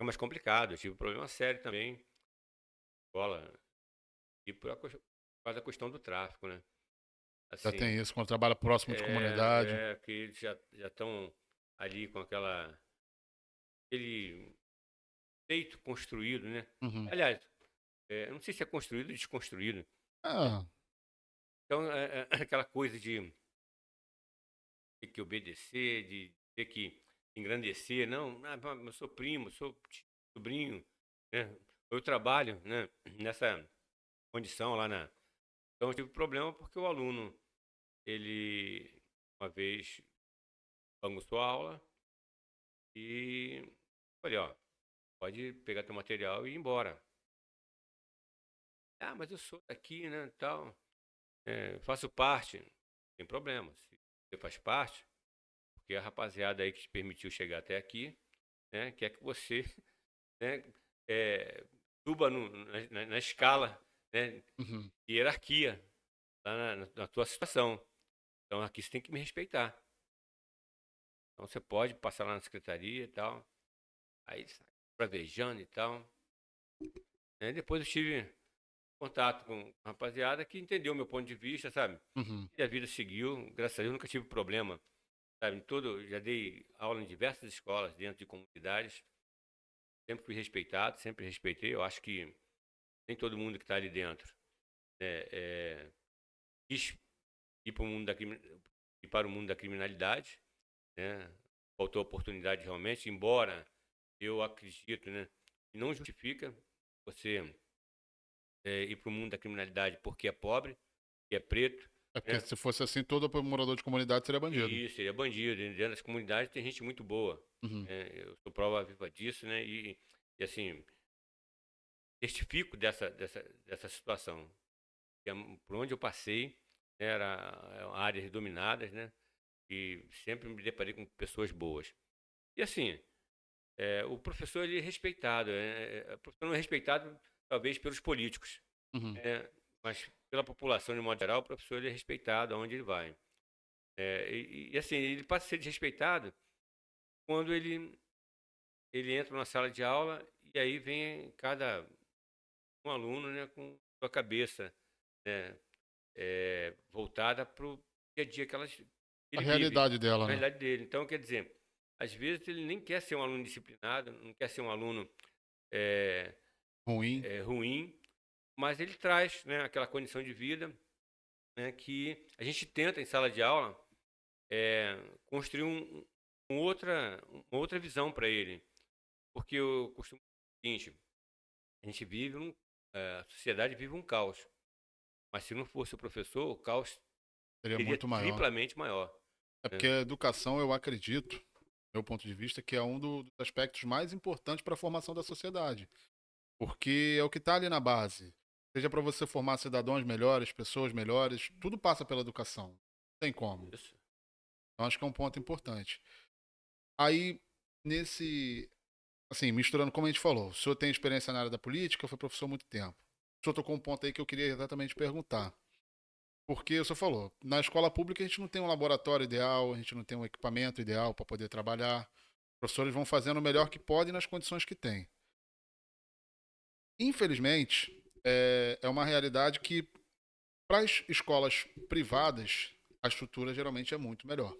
é mais complicado. Eu tive um problema sério também, na escola, e por causa da questão do tráfico, né,
Já
assim,
tem isso, quando trabalha próximo de comunidade.
que eles já estão ali com aquele peito construído, né,
Uhum.
aliás, eu não sei se é construído ou desconstruído.
Ah,
Então, aquela coisa de ter que obedecer, de ter que engrandecer. Não, eu sou primo, sou sobrinho, né? Eu trabalho, né, nessa condição lá na. Então, eu tive problema porque o aluno, ele, uma vez, bagunçou a aula e falei, ó, pode pegar teu material e ir embora. Ah, mas eu sou daqui, né, tal, faço parte. Não tem problema, se você faz parte, porque a rapaziada aí que te permitiu chegar até aqui, né, quer que você, né, suba na escala, né,
uhum.
de hierarquia lá na tua situação. Então aqui você tem que me respeitar. Então você pode passar lá na secretaria e tal. Aí sai pravejando e tal. Depois eu tive contato com a rapaziada que entendeu o meu ponto de vista, sabe?
Uhum.
E a vida seguiu. Graças a Deus nunca tive problema. Sabe? Já dei aula em diversas escolas dentro de comunidades. Sempre fui respeitado, sempre respeitei. Eu acho que nem todo mundo que está ali dentro, né, quis ir para o mundo para o mundo da criminalidade, né? Faltou oportunidade realmente, embora eu acredito, né, que não justifica você ir para o mundo da criminalidade porque é pobre, que é preto,
É porque
né?
se fosse assim, todo morador de comunidade seria bandido.
E seria bandido. E dentro das comunidades tem gente muito boa.
Uhum.
Eu sou prova viva disso, né? E assim, testifico dessa situação. Por onde eu passei, né, eram áreas dominadas, né? E sempre me deparei com pessoas boas. E assim, o professor ele é respeitado. O professor não é respeitado, talvez, pelos políticos,
Uhum.
né? Mas pela população, de modo geral, o professor ele é respeitado aonde ele vai. E assim, ele passa a ser desrespeitado quando ele entra na sala de aula e aí vem cada um aluno, né, com sua cabeça, né, voltada para o dia a dia que elas
A
ele vive,
realidade dela,
na
né?
realidade dele. Então, quer dizer, às vezes ele nem quer ser um aluno disciplinado, não quer ser um aluno é,
Ruim.
ruim, mas ele traz, né, aquela condição de vida, né, que a gente tenta em sala de aula construir uma outra visão para ele. Porque eu costumo dizer o seguinte, a gente vive a sociedade vive um caos. Mas se não fosse o professor, o caos
Seria
seria
muito maior.
triplamente maior.
É
Né?
porque a educação, eu acredito, do meu ponto de vista, que é um dos aspectos mais importantes para a formação da sociedade. Porque é o que está ali na base. Seja para você formar cidadãos melhores, pessoas melhores, tudo passa pela educação. Não tem como.
Isso.
Então acho que é um ponto importante. Aí, nesse. Assim, misturando como a gente falou, o senhor tem experiência na área da política, foi professor há muito tempo. O senhor tocou um ponto aí que eu queria exatamente perguntar. Porque o senhor falou, na escola pública a gente não tem um laboratório ideal, a gente não tem um equipamento ideal para poder trabalhar. Os professores vão fazendo o melhor que podem nas condições que têm. Infelizmente, é uma realidade que, para as escolas privadas, a estrutura geralmente é muito melhor.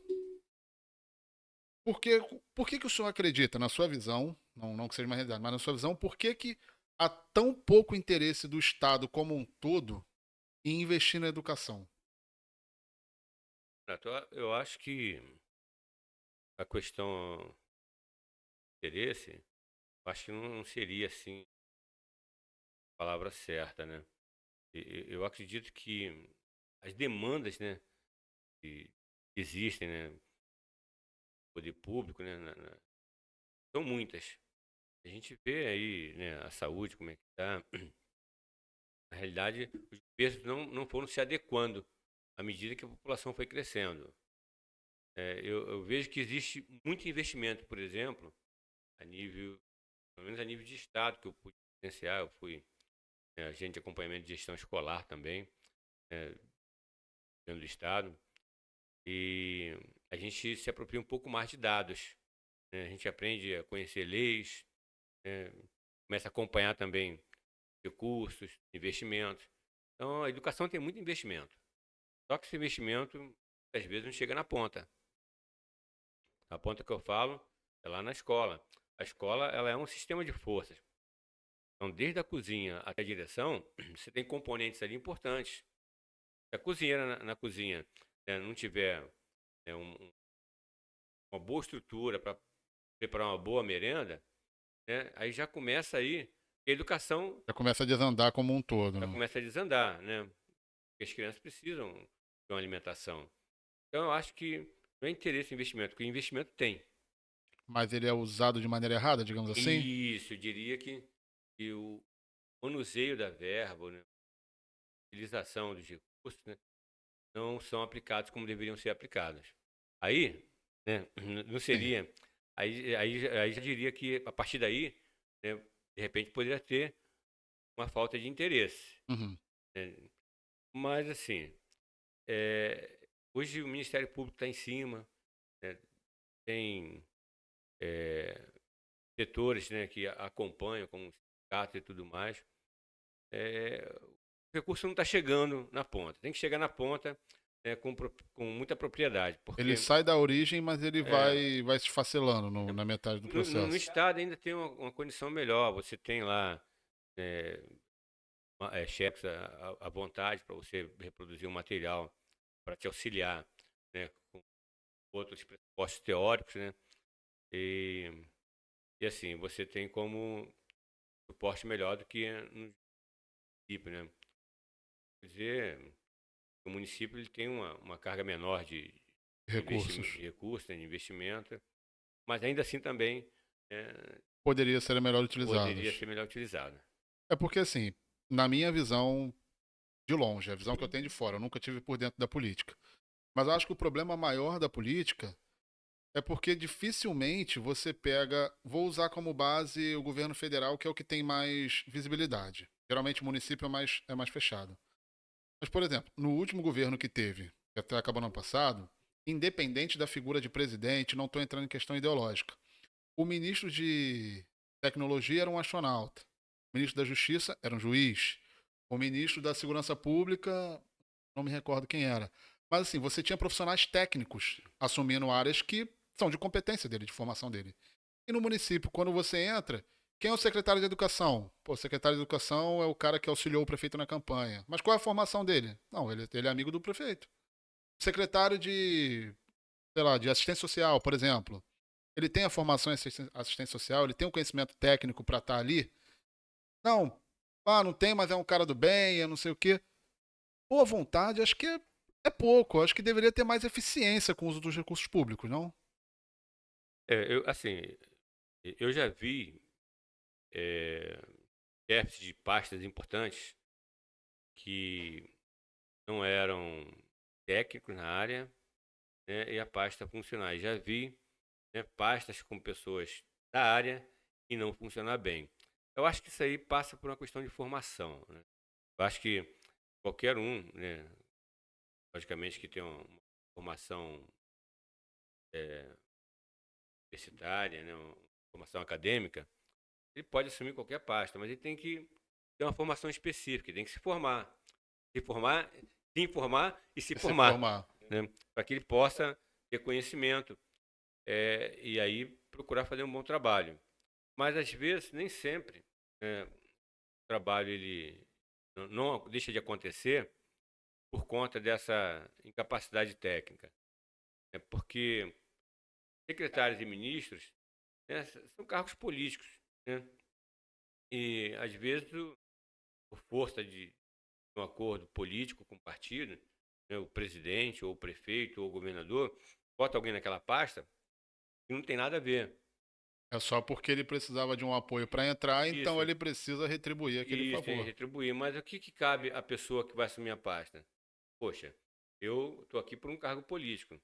Por que o senhor acredita, na sua visão, não que seja uma realidade, mas na sua visão, por que há tão pouco interesse do Estado como um todo em investir na educação?
Renato, eu acho que a questão do interesse, eu acho que não seria assim a palavra certa, né? Eu acredito que as demandas, né, que existem, né, no poder público, né, são muitas. A gente vê aí, né, a saúde, como é que está. Na realidade, os governos não foram se adequando à medida que a população foi crescendo. Eu vejo que existe muito investimento, por exemplo, a nível, pelo menos a nível de Estado, que eu pude presenciar, eu fui agente de acompanhamento de gestão escolar também, né, dentro do Estado, e a gente se apropria um pouco mais de dados. Né? A gente aprende a conhecer leis, né, começa a acompanhar também recursos, investimentos. Então, a educação tem muito investimento. Só que esse investimento, às vezes, não chega na ponta. A ponta que eu falo é lá na escola. A escola, ela é um sistema de forças. Então, desde a cozinha até a direção, você tem componentes ali importantes. Se a cozinheira na cozinha, né, não tiver uma boa estrutura para preparar uma boa merenda, né, aí já começa aí, a educação
Já começa a desandar como um todo,
já
né?
começa a desandar, né? Porque as crianças precisam de uma alimentação. Então, eu acho que não é interesse em investimento, porque investimento tem.
Mas ele é usado de maneira errada, digamos assim?
Isso, eu diria que o manuseio da verba, né, a utilização dos recursos, né, não são aplicados como deveriam ser aplicados. Aí, né, não
Sim.
seria. Aí já diria que a partir daí, né, de repente, poderia ter uma falta de interesse.
Uhum.
Né? Mas, assim, hoje o Ministério Público está em cima, né, tem setores, né, que acompanham, como o sindicato e tudo mais. O recurso não está chegando na ponta. Tem que chegar na ponta com muita propriedade,
Ele
porque
sai da origem, mas ele
é,
vai se facelando na metade do
no
processo.
Estado ainda tem uma condição melhor. Você tem lá é, cheques à vontade para você reproduzir um material para te auxiliar, né, com outros pressupostos teóricos, né? E, e assim, você tem como suporte melhor do que no município, né? Quer dizer, o município ele tem uma carga menor de
Recursos.
de recursos, né, de investimento, mas ainda assim também é,
Poderiam ser melhor
poderia
utilizados.
ser melhor utilizado.
É porque, assim, na minha visão de longe, a visão que eu tenho de fora, eu nunca tive por dentro da política. Mas eu acho que o problema maior da política é porque dificilmente você pega. Vou usar como base o governo federal, que é o que tem mais visibilidade. Geralmente o município é mais fechado. Mas, por exemplo, no último governo que teve, que até acabou no ano passado, independente da figura de presidente, não estou entrando em questão ideológica. O ministro de tecnologia era um astronauta. O ministro da Justiça era um juiz. O ministro da Segurança Pública, não me recordo quem era. Mas assim, você tinha profissionais técnicos assumindo áreas que são de competência dele, de formação dele. E no município, quando você entra, quem é o secretário de educação? Pô, o secretário de educação é o cara que auxiliou o prefeito na campanha. Mas qual é a formação dele? Não, ele é amigo do prefeito. O secretário de, sei lá, de assistência social, por exemplo. Ele tem a formação em assistência social, ele tem o conhecimento técnico para estar ali? Não, não tem, mas é um cara do bem, eu não sei o quê. Boa vontade, acho que é pouco. Acho que deveria ter mais eficiência com o uso dos recursos públicos, não?
Assim, eu já vi é, chefes de pastas importantes que não eram técnicos na área, né, e a pasta funcionar. Já vi, né, pastas com pessoas da área e não funcionar bem. Eu acho que isso aí passa por uma questão de formação, né? Eu acho que qualquer um, né, logicamente que tem uma formação universitária, né, uma formação acadêmica, ele pode assumir qualquer pasta, mas ele tem que ter uma formação específica, ele tem que se formar, se informar e se
E se
formar,
formar.
né, para que ele possa ter conhecimento e aí procurar fazer um bom trabalho. Mas às vezes, nem sempre, o trabalho ele não deixa de acontecer por conta dessa incapacidade técnica. É porque secretários e ministros, né, são cargos políticos, né? E às vezes, por força de um acordo político com o partido, né, o presidente ou o prefeito ou o governador bota alguém naquela pasta que não tem nada a ver.
É só porque ele precisava de um apoio para entrar, então
Isso,
ele precisa retribuir aquele
isso, é
favor.
retribuir. Mas o que cabe à pessoa que vai assumir a pasta? Poxa, eu estou aqui por um cargo político.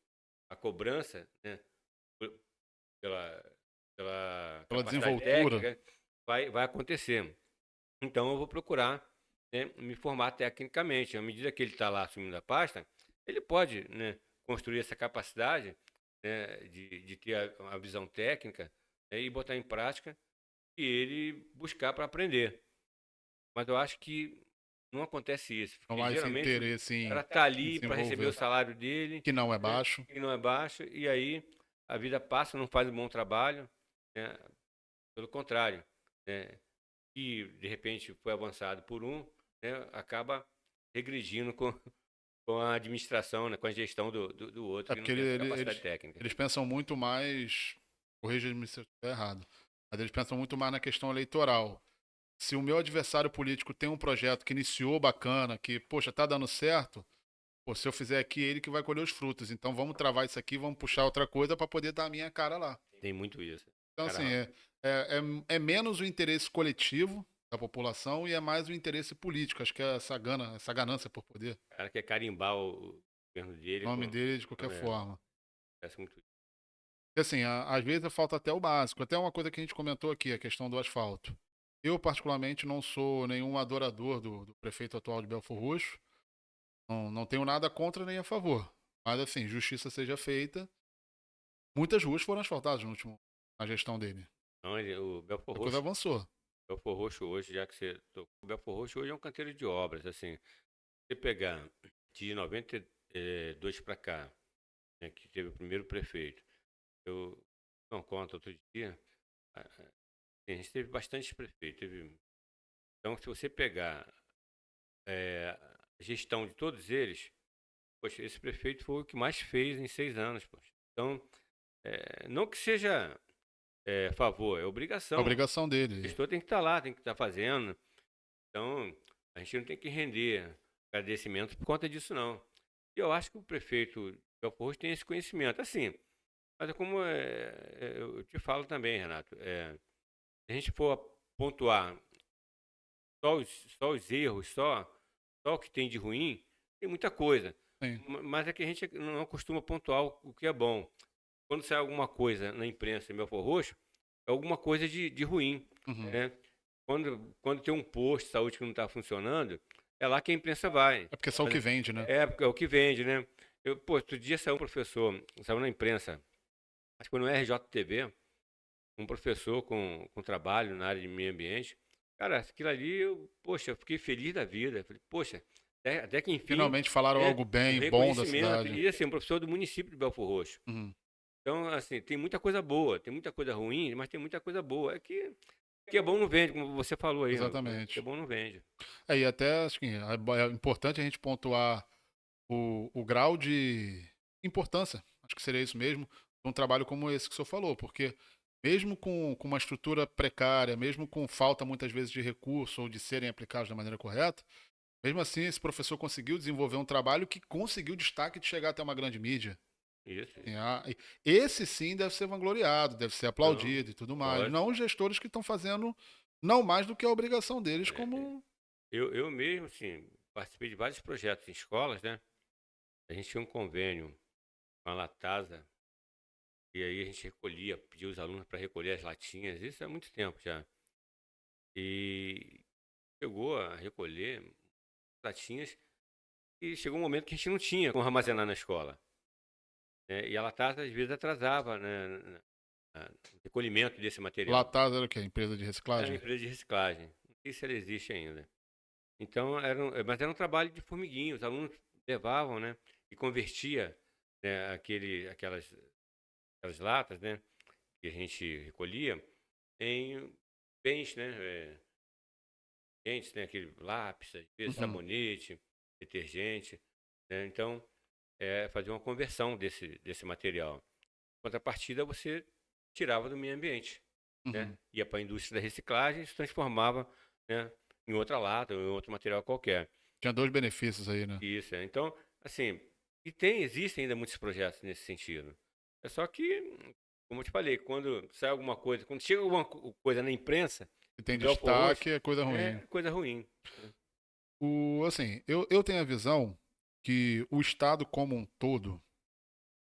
A cobrança, né, pela, pela
Pela
capacidade
desenvoltura.
técnica vai acontecer. Então eu vou procurar, né, me formar tecnicamente. À medida que ele está lá assumindo a pasta, ele pode, né, construir essa capacidade, né, de ter a visão técnica, né, e botar em prática e ele buscar para aprender. Mas eu acho que não acontece isso,
Não
porque
há esse
geralmente o
interesse
cara
em,
está
em
ali
se
para receber o
envolver.
salário dele,
Que não é
né,
baixo.
que não é baixo, e aí a vida passa, não faz um bom trabalho, né, pelo contrário, né, e de repente foi avançado por um, né, acaba regredindo com a administração, né, com a gestão do outro
É
que não
porque
tem essa capacidade técnica.
eles pensam muito mais. Corrija-me se eu estiver errado. Mas eles pensam muito mais na questão eleitoral. Se o meu adversário político tem um projeto que iniciou bacana, que, poxa, tá dando certo, pô, se eu fizer aqui, é ele que vai colher os frutos. Então vamos travar isso aqui, vamos puxar outra coisa para poder dar a minha cara lá.
Tem muito isso.
Então, assim,
Cara,
é menos o interesse coletivo da população e é mais o interesse político. Acho que é essa ganância por poder.
o cara quer carimbar o governo
O
dele
nome dele de qualquer
é,
forma.
parece muito isso.
E, assim, às vezes falta até o básico. Até uma coisa que a gente comentou aqui, a questão do asfalto. Eu, particularmente, não sou nenhum adorador do prefeito atual de Belford Roxo. Não tenho nada contra nem a favor. Mas, assim, justiça seja feita. Muitas ruas foram asfaltadas na gestão dele.
Não, o Belfort
A coisa
Roxo,
avançou.
Belfort Roxo hoje, já que você tocou, o Belfort Roxo hoje é um canteiro de obras, assim, você pegar de 92 para cá, né, que teve o primeiro prefeito, eu não conto outro dia, a gente teve bastante prefeitos, então se você pegar a gestão de todos eles, poxa, esse prefeito foi o que mais fez em 6 anos, poxa. Então, não que seja favor, é
A
obrigação.
obrigação
O
dele.
gestor tem que estar lá, tem que estar fazendo. Então, a gente não tem que render agradecimento por conta disso, não. E eu acho que o prefeito de Belfort Roxo tem esse conhecimento. Assim, mas é como eu te falo também, Renato, se a gente for pontuar só os erros, só o que tem de ruim, tem muita coisa.
Sim.
Mas é que a gente não costuma pontuar o que é bom. Quando sai alguma coisa na imprensa em Belfort Roxo, é alguma coisa de ruim,
Uhum.
né? Quando tem um posto de saúde que não está funcionando, é lá que a imprensa vai.
É porque é só o que vende, né?
É o que vende, né? Outro dia saiu um professor, saiu na imprensa, acho que foi no RJTV, um professor com trabalho na área de meio ambiente. Cara, aquilo ali, poxa, eu fiquei feliz da vida. Falei, poxa, Até que enfim,
Finalmente falaram
né,
algo
um
bem bom da
reconhecimento.
cidade.
E assim, um professor do município de Belfor Roxo.
Uhum.
Então, assim, tem muita coisa boa, tem muita coisa ruim, mas tem muita coisa boa. Que é bom não vende, como você falou aí, né? Que é
Exatamente.
bom não vende.
E até acho que é importante a gente pontuar o grau de importância, acho que seria isso mesmo, de um trabalho como esse que o senhor falou, porque mesmo com uma estrutura precária, mesmo com falta muitas vezes de recurso ou de serem aplicados da maneira correta, mesmo assim esse professor conseguiu desenvolver um trabalho que conseguiu destaque de chegar até uma grande mídia.
Isso.
Esse sim deve ser vangloriado, deve ser
Então,
aplaudido e tudo mais.
lógico.
Não os gestores que estão fazendo não mais do que a obrigação deles
É,
como.
eu mesmo, assim, participei de vários projetos em escolas, né? A gente tinha um convênio com a Latasa, e aí a gente recolhia, pedia os alunos para recolher as latinhas, isso há muito tempo já. E chegou a recolher latinhas e chegou um momento que a gente não tinha como armazenar na escola, né? E a Latasa às vezes atrasava, né, o recolhimento desse material.
Latada era o quê? Empresa de
Era uma
reciclagem?
empresa de reciclagem, não sei se ela existe ainda. Então, mas era um trabalho de formiguinha, os alunos levavam, né, e convertia, né, aquelas latas, né, que a gente recolhia, em bens, né, né, aquele lápis, às vezes
Uhum.
sabonete, detergente, né, então, fazer uma conversão desse material. Em contrapartida, você tirava do meio ambiente, né,
Uhum.
ia para a indústria da reciclagem e se transformava, né, em outra lata, ou em outro material qualquer.
Tinha dois benefícios aí, né?
Isso, então, assim, existem ainda muitos projetos nesse sentido. É só que, como eu te falei, quando sai alguma coisa, quando chega alguma coisa na imprensa,
Se tem
em Belfor Roxo,
destaque, é coisa
é
ruim.
coisa ruim.
Assim, eu tenho a visão que o Estado como um todo,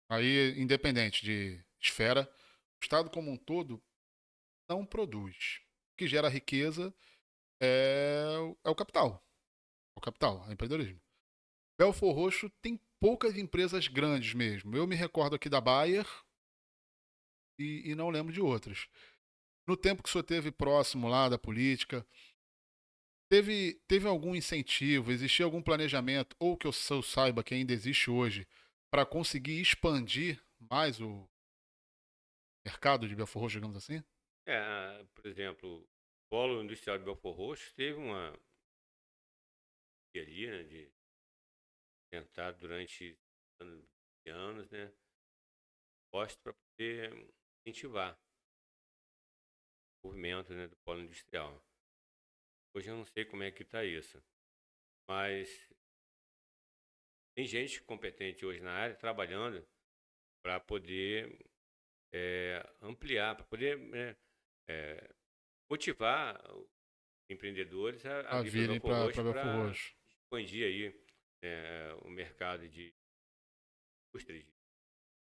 aí independente de esfera, o Estado como um todo não produz. O que gera riqueza é o capital. O capital, é o empreendedorismo. Belfor Roxo tem poucas empresas grandes mesmo. Eu me recordo aqui da Bayer e não lembro de outras. No tempo que o senhor teve próximo lá da política, teve algum incentivo, existia algum planejamento, ou que eu saiba que ainda existe hoje, para conseguir expandir mais o mercado de Belfor Roxo, digamos assim?
Por exemplo, o Polo Industrial de Belfor Roxo teve uma ali, né, de tentar durante anos, né, posto para poder incentivar o movimento, né, do Polo Industrial. Hoje eu não sei como é que está isso, mas tem gente competente hoje na área trabalhando para poder ampliar, para poder, né, motivar os empreendedores a
A
vir para
virem
Belfor
para
Roxo
Belfor
para
Roxo.
expandir aí o mercado de indústrias de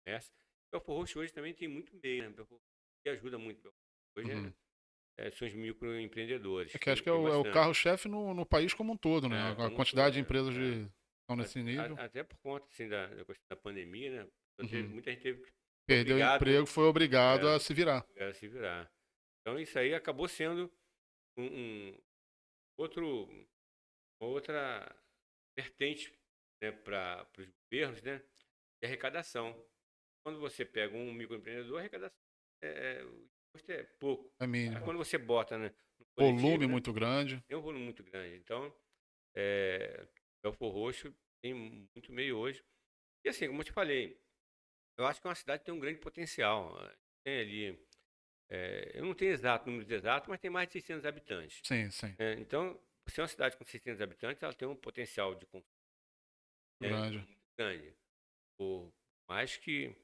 comércio. Belfor Roxo hoje também tem muito meio, né? Belfor Roxo que ajuda muito. Belfor Roxo hoje
Uhum.
são os microempreendedores,
É que acho que é
tem
o
bastante.
carro-chefe no país como um todo, né? A
Como um
quantidade
todo,
de empresas estão
A-
nesse nível.
até por conta assim, da questão da pandemia, né?
Uhum.
Muita gente teve
Perdeu o
obrigado, né?
emprego, foi obrigado a se virar.
A se virar. Então isso aí acabou sendo um, um outro, uma outra vertente, né, para os governos, né, de arrecadação. Quando você pega um microempreendedor, a arrecadação o custo é pouco.
É
Mas
mínimo.
quando você bota, né, no coletivo,
Volume
né,
muito grande.
tem um volume muito grande. Então, Belfor Roxo tem muito meio hoje. E assim, como eu te falei, eu acho que é uma cidade que tem um grande potencial. Tem ali, eu não tenho exato número exato, mas tem mais de 600 habitantes.
Sim, sim.
Então, se é uma cidade com 600 habitantes, ela tem um potencial de consumo
Grande.
muito grande. Por mais que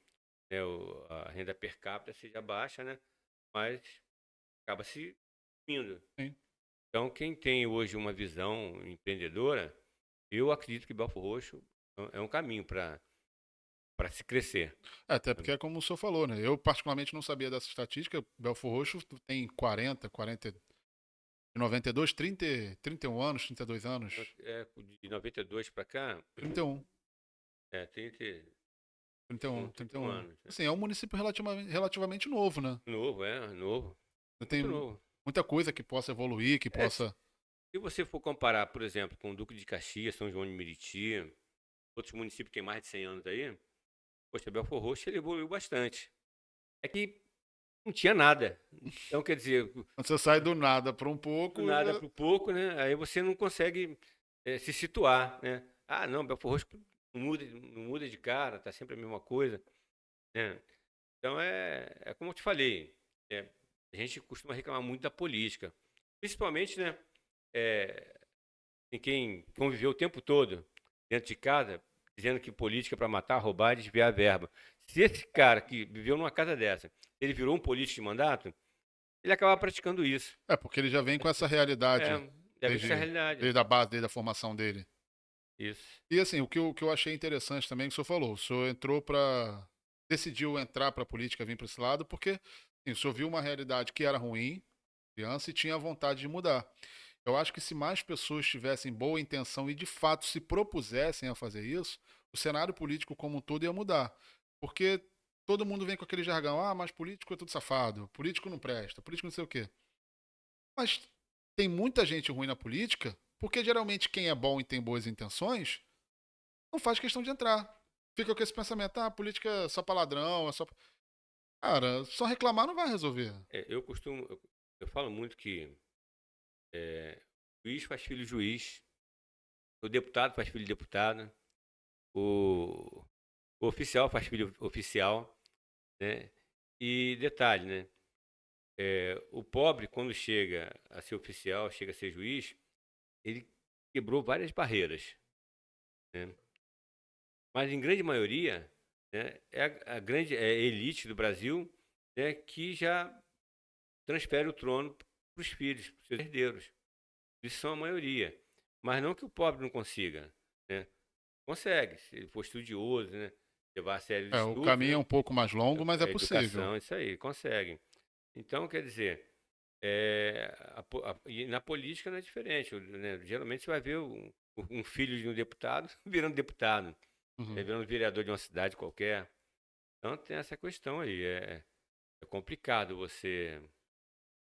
a renda per capita seja baixa, né? Mas acaba se indo.
Sim.
Então, quem tem hoje uma visão empreendedora, eu acredito que Belfor Roxo é um caminho para se crescer.
Até porque é como o senhor falou, né? Eu particularmente não sabia dessa estatística. Belfor Roxo tem 40, de 92, 30, 31 anos, 32 anos.
De 92 para cá,
31,
30,
31,
31
31.
anos. Né?
Assim, é um município relativamente novo, né?
Novo, novo. Muito
Tem
novo.
muita coisa que possa evoluir, que
É,
possa.
Se você for comparar, por exemplo, com o Duque de Caxias, São João de Meriti, outros municípios que têm mais de 100 anos aí, poxa, Belford Roxo ele evoluiu bastante. É que não tinha nada. Então, quer dizer,
Quando você sai do nada para um
do
pouco,
nada para o pouco, né? Aí você não consegue se situar, né? Ah, não, Belford Roxo não muda de cara, tá sempre a mesma coisa, né? Então é como eu te falei, é, a gente costuma reclamar muito da política, principalmente, né? É, em quem conviveu o tempo todo dentro de casa, dizendo que política é para matar, roubar e desviar a verba. Se esse cara que viveu numa casa dessa, ele virou um político de mandato, ele acaba praticando isso.
porque ele já vem com essa
É,
realidade
já vem com essa
desde,
realidade.
desde a base, desde a formação dele.
Isso.
E assim, o que eu achei interessante também que o senhor falou, o senhor decidiu entrar para a política, vir para esse lado, porque assim, o senhor viu uma realidade que era ruim, criança, e tinha vontade de mudar. Eu acho que se mais pessoas tivessem boa intenção e de fato se propusessem a fazer isso, o cenário político como um todo ia mudar. Porque todo mundo vem com aquele jargão, mas político é tudo safado, político não presta, político não sei o quê. Mas tem muita gente ruim na política, porque geralmente quem é bom e tem boas intenções não faz questão de entrar. Fica com esse pensamento, política é só pra ladrão, é só. Cara, só reclamar não vai resolver.
Eu falo muito que é, juiz faz filho de juiz, o deputado faz filho de deputado, o, o oficial faz filho oficial, né? E detalhe, né? O pobre, quando chega a ser oficial, chega a ser juiz, ele quebrou várias barreiras, né? Mas em grande maioria, né, é a grande elite do Brasil, né, que já transfere o trono para os filhos, para os seus herdeiros. Isso são a maioria. Mas não que o pobre não consiga, né? Consegue, se ele for estudioso, né? Levar a sério os
O
estudos,
caminho é
né?
um pouco mais longo, mas é
A
possível.
educação, isso aí, consegue. Então, quer dizer, e na política não é diferente, né? Geralmente você vai ver um filho de um deputado virando deputado,
Uhum.
virando vereador de uma cidade qualquer. Então tem essa questão aí, é complicado você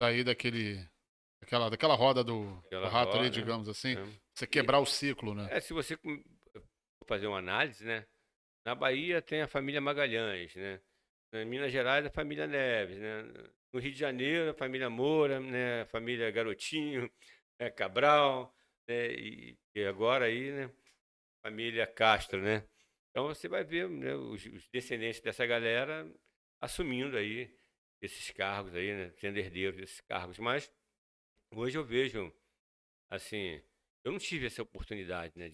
Sair daquela roda do
aquela
rato ali,
roda,
digamos assim,
né?
você
E
quebrar o ciclo, né?
se você for fazer uma análise, né? Na Bahia tem a família Magalhães, né? Em Minas Gerais a família Neves, né? No Rio de Janeiro a família Moura, né? A família Garotinho, né? Cabral, né? E agora aí, né? Família Castro, né? Então você vai ver, né, os descendentes dessa galera assumindo aí esses cargos aí, né? Sendo herdeiros desses cargos. Mas hoje eu vejo, assim, eu não tive essa oportunidade, né?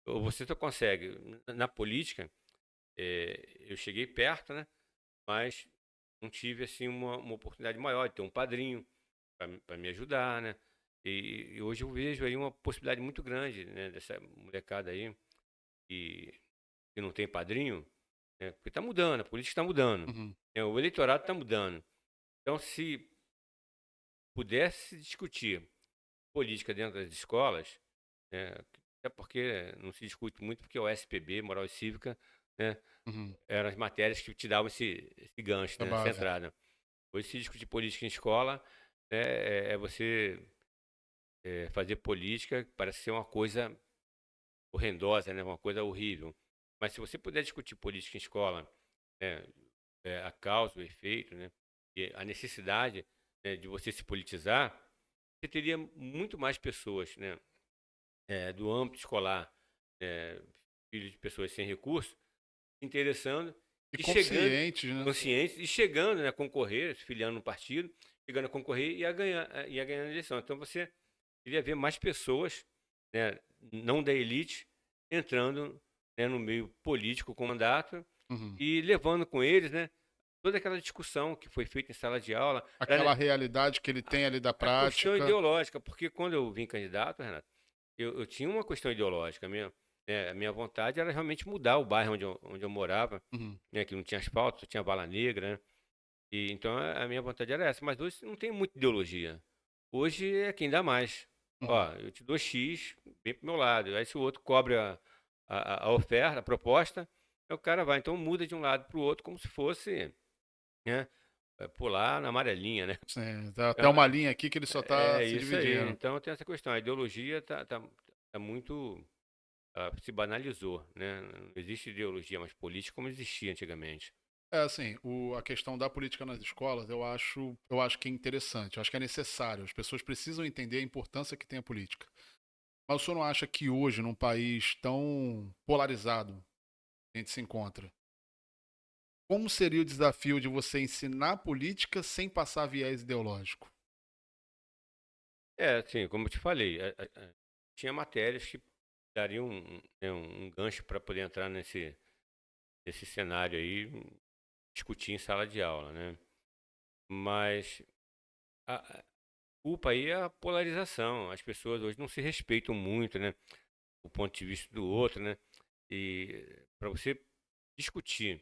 Ou você só consegue, na política, eu cheguei perto, né? Mas não tive, assim, uma oportunidade maior de ter um padrinho para me ajudar, né? E hoje eu vejo aí uma possibilidade muito grande, né? Dessa molecada aí que não tem padrinho, né? Porque está mudando, a política está mudando,
Uhum.
né? O eleitorado está mudando. Então, se pudesse discutir política dentro das escolas, né? Até porque não se discute muito, porque o SPB, Moral e Cívica, né?
Uhum.
Eram as matérias que te davam esse gancho,
Da
né? Essa
base.
entrada. Hoje, se discutir política em escola, né? É você fazer política, parece ser uma coisa horrendosa, né? Uma coisa horrível. Mas se você puder discutir política em escola, né? A causa, o efeito, né? E a necessidade, né, de você se politizar, você teria muito mais pessoas, né? Do âmbito escolar, filhos de pessoas sem recursos, se interessando
E
e chegando,
conscientes, né?
conscientes, e chegando, né, a concorrer, se filiando no partido, chegando a concorrer e a ganhar a eleição. Então você queria ver mais pessoas, né, não da elite, entrando, né, no meio político com mandato
Uhum.
e levando com eles, né, toda aquela discussão que foi feita em sala de aula,
Aquela realidade que ele tem ali da
a questão
prática.
ideológica, porque quando eu vim candidato, Renato, eu tinha uma questão ideológica. A minha vontade era realmente mudar o bairro onde eu morava,
Uhum.
né, que não tinha asfalto, só tinha bala negra, né? E, então a minha vontade era essa. Mas hoje não tem muita ideologia. Hoje é quem dá mais.
Uhum.
Ó, eu te dou X, vem pro meu lado. Aí se o outro cobre a oferta, a proposta, aí o cara vai. Então muda de um lado para o outro como se fosse, né, pular na amarelinha, né?
Sim, tá até
Então,
uma linha aqui que ele só tá
é
se
isso aí.
dividindo.
Então tem essa questão. A ideologia tá muito. Se banalizou, né? Não existe ideologia mais política como existia antigamente.
É assim, a questão da política nas escolas, eu acho que é interessante, eu acho que é necessário. As pessoas precisam entender a importância que tem a política. Mas o senhor não acha que hoje, num país tão polarizado que a gente se encontra, como seria o desafio de você ensinar política sem passar viés ideológico?
É, assim, como eu te falei, tinha matérias que dariam um gancho para poder entrar nesse cenário aí, discutir em sala de aula, né? Mas a culpa aí é a polarização. As pessoas hoje não se respeitam muito, né? O ponto de vista do outro, né? E para você discutir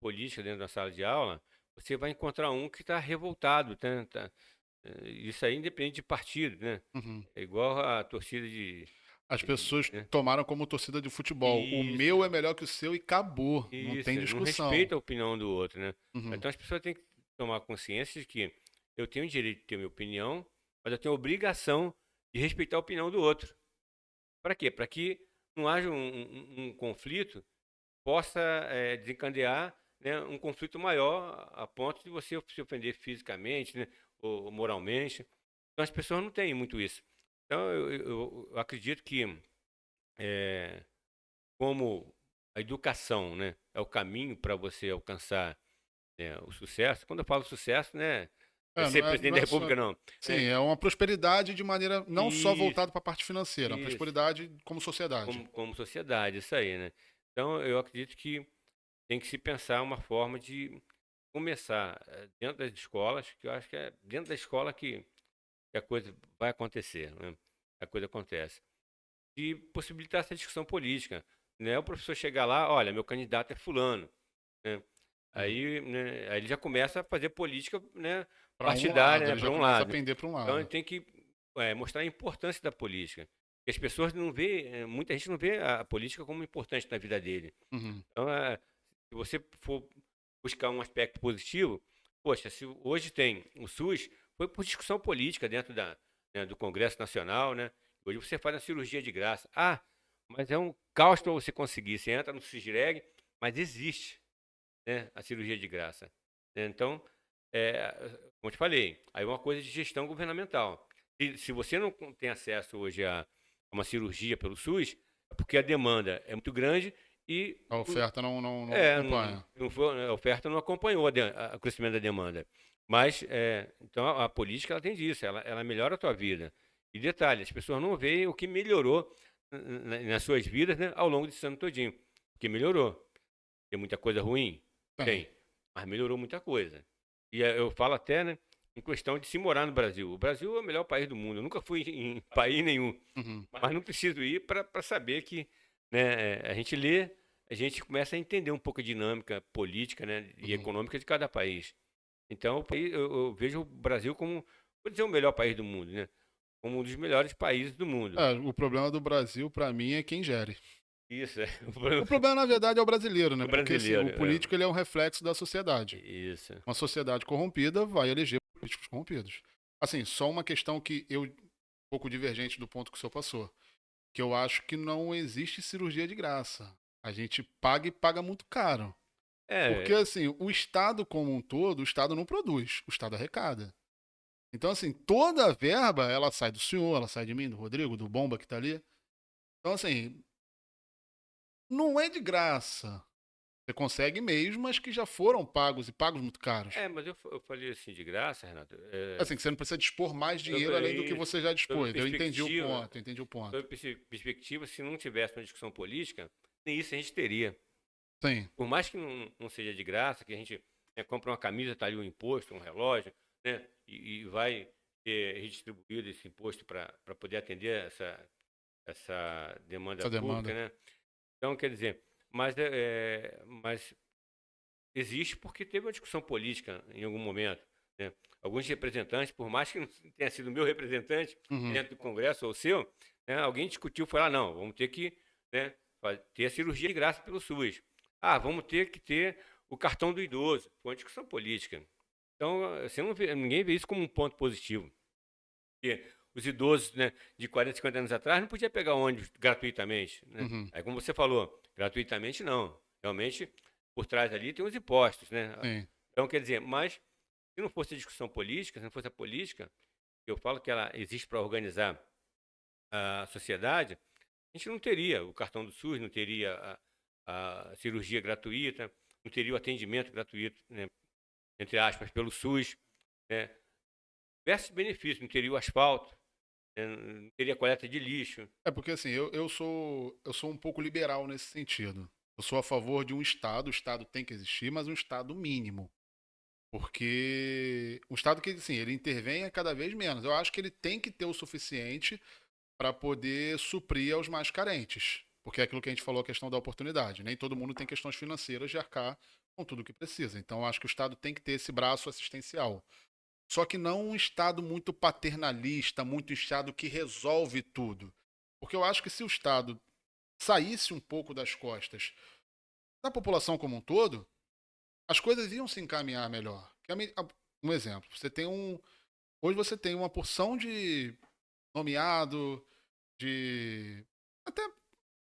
política dentro da sala de aula, você vai encontrar um que está revoltado, isso aí independente de partido, né?
Uhum.
É igual a torcida
As pessoas
né?
tomaram como torcida de futebol. O
Isso,
meu é melhor que o seu e acabou. Não tem
isso, não
discussão.
respeita a opinião do outro, né?
Uhum.
Então as pessoas têm que tomar consciência de que eu tenho o direito de ter minha opinião, mas eu tenho a obrigação de respeitar a opinião do outro. Para quê? Para que não haja um conflito possa desencadear, né, um conflito maior a ponto de você se ofender fisicamente, né, ou moralmente. Então as pessoas não têm muito isso. Então eu acredito que eh, como a educação, né, é o caminho para você alcançar, né, o sucesso. Quando eu falo sucesso, né, é
É, não
ser
é,
presidente
não
da
é só.
República, não.
Sim,
É,
é uma prosperidade de maneira não só
isso,
voltada para a parte financeira, uma
isso.
prosperidade como sociedade.
Como sociedade, isso aí, né? Então eu acredito que tem que se pensar uma forma de começar dentro das escolas, que eu acho que é dentro da escola que a coisa vai acontecer, né? A coisa acontece. E possibilitar essa discussão política. Não é o professor chegar lá, olha, meu candidato é fulano, né?
Uhum.
Aí, né, aí ele já começa a fazer política, né,
Para um
partidária,
lado,
né,
ele
para
já
um
começa a
lado.
pender para um
Então ele
lado.
tem que mostrar a importância da política. E as pessoas não vê, muita gente não vê a política como importante na vida dele.
Uhum.
Então, se você for buscar um aspecto positivo, poxa, se hoje tem o SUS, foi por discussão política dentro né, do Congresso Nacional, né? Hoje você faz a cirurgia de graça. Ah, mas é um caos para você conseguir. Você entra no SISREG, mas existe, né, a cirurgia de graça. Né? Então, é, como eu te falei, aí é uma coisa de gestão governamental. Se você não tem acesso hoje a uma cirurgia pelo SUS, é porque a demanda é muito grande e
A oferta não
é,
acompanha.
a oferta não acompanhou o crescimento da demanda. Mas, então, a política ela tem disso, ela melhora a tua vida. E detalhe, as pessoas não veem o que melhorou nas suas vidas, né, ao longo desse ano todinho. O que melhorou. Tem muita coisa ruim?
Tem.
Tem. Mas melhorou muita coisa. E eu falo até, né, em questão de se morar no Brasil. O Brasil é o melhor país do mundo. Eu nunca fui em país nenhum.
Uhum.
Mas não preciso ir para saber que, né, a gente lê, a gente começa a entender um pouco a dinâmica política, né, e
Uhum.
econômica de cada país. Então, eu vejo o Brasil como, vou dizer, o melhor país do mundo, né? Como um dos melhores países do mundo.
É, o problema do Brasil, para mim, é quem gere.
Isso, é
O problema, na verdade, é o brasileiro, né?
o
Porque assim,
brasileiro.
o político ele é um reflexo da sociedade.
Isso.
Uma sociedade corrompida vai eleger políticos corrompidos. Assim, só uma questão que um pouco divergente do ponto que o senhor passou, que eu acho que não existe cirurgia de graça. A gente paga e paga muito caro. Porque
É,
assim, o Estado como um todo, o Estado não produz, o Estado arrecada. Então assim, toda a verba, ela sai do senhor, ela sai de mim, do Rodrigo, do Bomba que tá ali. Então assim, não é de graça. Você consegue meios, mas que já foram pagos e pagos muito caros.
mas eu falei assim de graça, Renato.
Assim, que você não precisa dispor mais dinheiro além do que
Isso,
você já
sob
dispôs. Eu entendi o
perspectiva,
ponto, eu entendi o ponto.
sob perspectiva, se não tivesse uma discussão política, nem isso a gente teria.
Sim.
Por mais que não seja de graça, que a gente, né, compra uma camisa, está ali um imposto, um relógio, né, e vai ser redistribuído esse imposto para poder atender essa demanda
Essa
pública,
demanda.
né? Então, quer dizer, mas existe porque teve uma discussão política em algum momento, né? Alguns representantes, por mais que não tenha sido meu representante
Uhum.
dentro do Congresso ou seu, né, alguém discutiu, foi lá, não, vamos ter que, né, ter a cirurgia de graça pelo SUS. Ah, vamos ter que ter o cartão do idoso. Foi uma discussão política. Então, você não vê, ninguém vê isso como um ponto positivo. Porque os idosos, né, de 40, 50 anos atrás não podia pegar ônibus gratuitamente, né?
Uhum.
Aí, como você falou, gratuitamente não. Realmente, por trás ali tem os impostos, né?
Sim.
Então, quer dizer, mas se não fosse a discussão política, se não fosse a política, eu falo que ela existe para organizar a sociedade, a gente não teria o cartão do SUS, não teria a cirurgia gratuita, não teria o atendimento gratuito, né, entre aspas, pelo SUS, né? Diversos benefícios, não teria o asfalto, né, não teria coleta de lixo.
É porque assim, eu sou um pouco liberal nesse sentido. Eu sou a favor de um Estado, o Estado tem que existir, mas um Estado mínimo. Porque um Estado que, assim, ele intervém é cada vez menos. Eu acho que ele tem que ter o suficiente para poder suprir aos mais carentes. Porque é aquilo que a gente falou, a questão da oportunidade. Nem todo mundo tem questões financeiras de arcar com tudo o que precisa. Então, eu acho que o Estado tem que ter esse braço assistencial. Só que não um Estado muito paternalista, muito Estado que resolve tudo. Porque eu acho que se o Estado saísse um pouco das costas da população como um todo, as coisas iam se encaminhar melhor. Um exemplo, hoje você tem uma porção de nomeado, de até,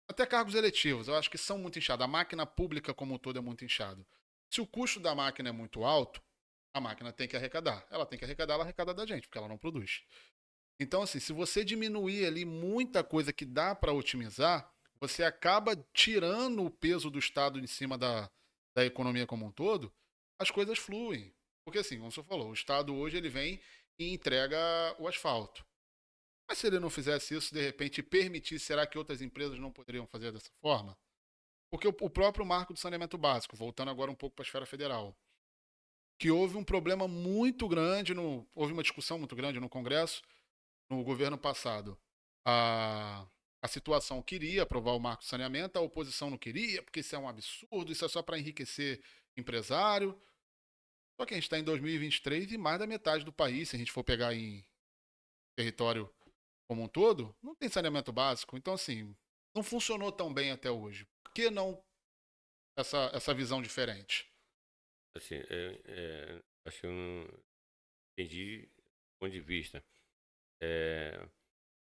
até cargos eletivos. Eu acho que são muito inchados. A máquina pública como um todo é muito inchado. Se o custo da máquina é muito alto, a máquina tem que arrecadar. Ela tem que arrecadar, ela arrecada da gente, porque ela não produz. Então, assim, se você diminuir ali muita coisa que dá para otimizar, você acaba tirando o peso do Estado em cima da economia como um todo, as coisas fluem. Porque, assim, como você falou, o Estado hoje ele vem e entrega o asfalto. Mas se ele não fizesse isso, de repente, permitisse, será que outras empresas não poderiam fazer dessa forma? Porque o próprio marco do saneamento básico, voltando agora um pouco para a esfera federal, que houve um problema muito grande, houve uma discussão muito grande no Congresso, no governo passado. A situação queria aprovar o marco do saneamento, a oposição não queria, porque isso é um absurdo, isso é só para enriquecer empresário. Só que a gente está em 2023 e mais da metade do país, se a gente for pegar em território como um todo, não tem saneamento básico. Então, assim, não funcionou tão bem até hoje. Por que não essa visão diferente?
Assim, acho que eu não entendi o ponto de vista. É,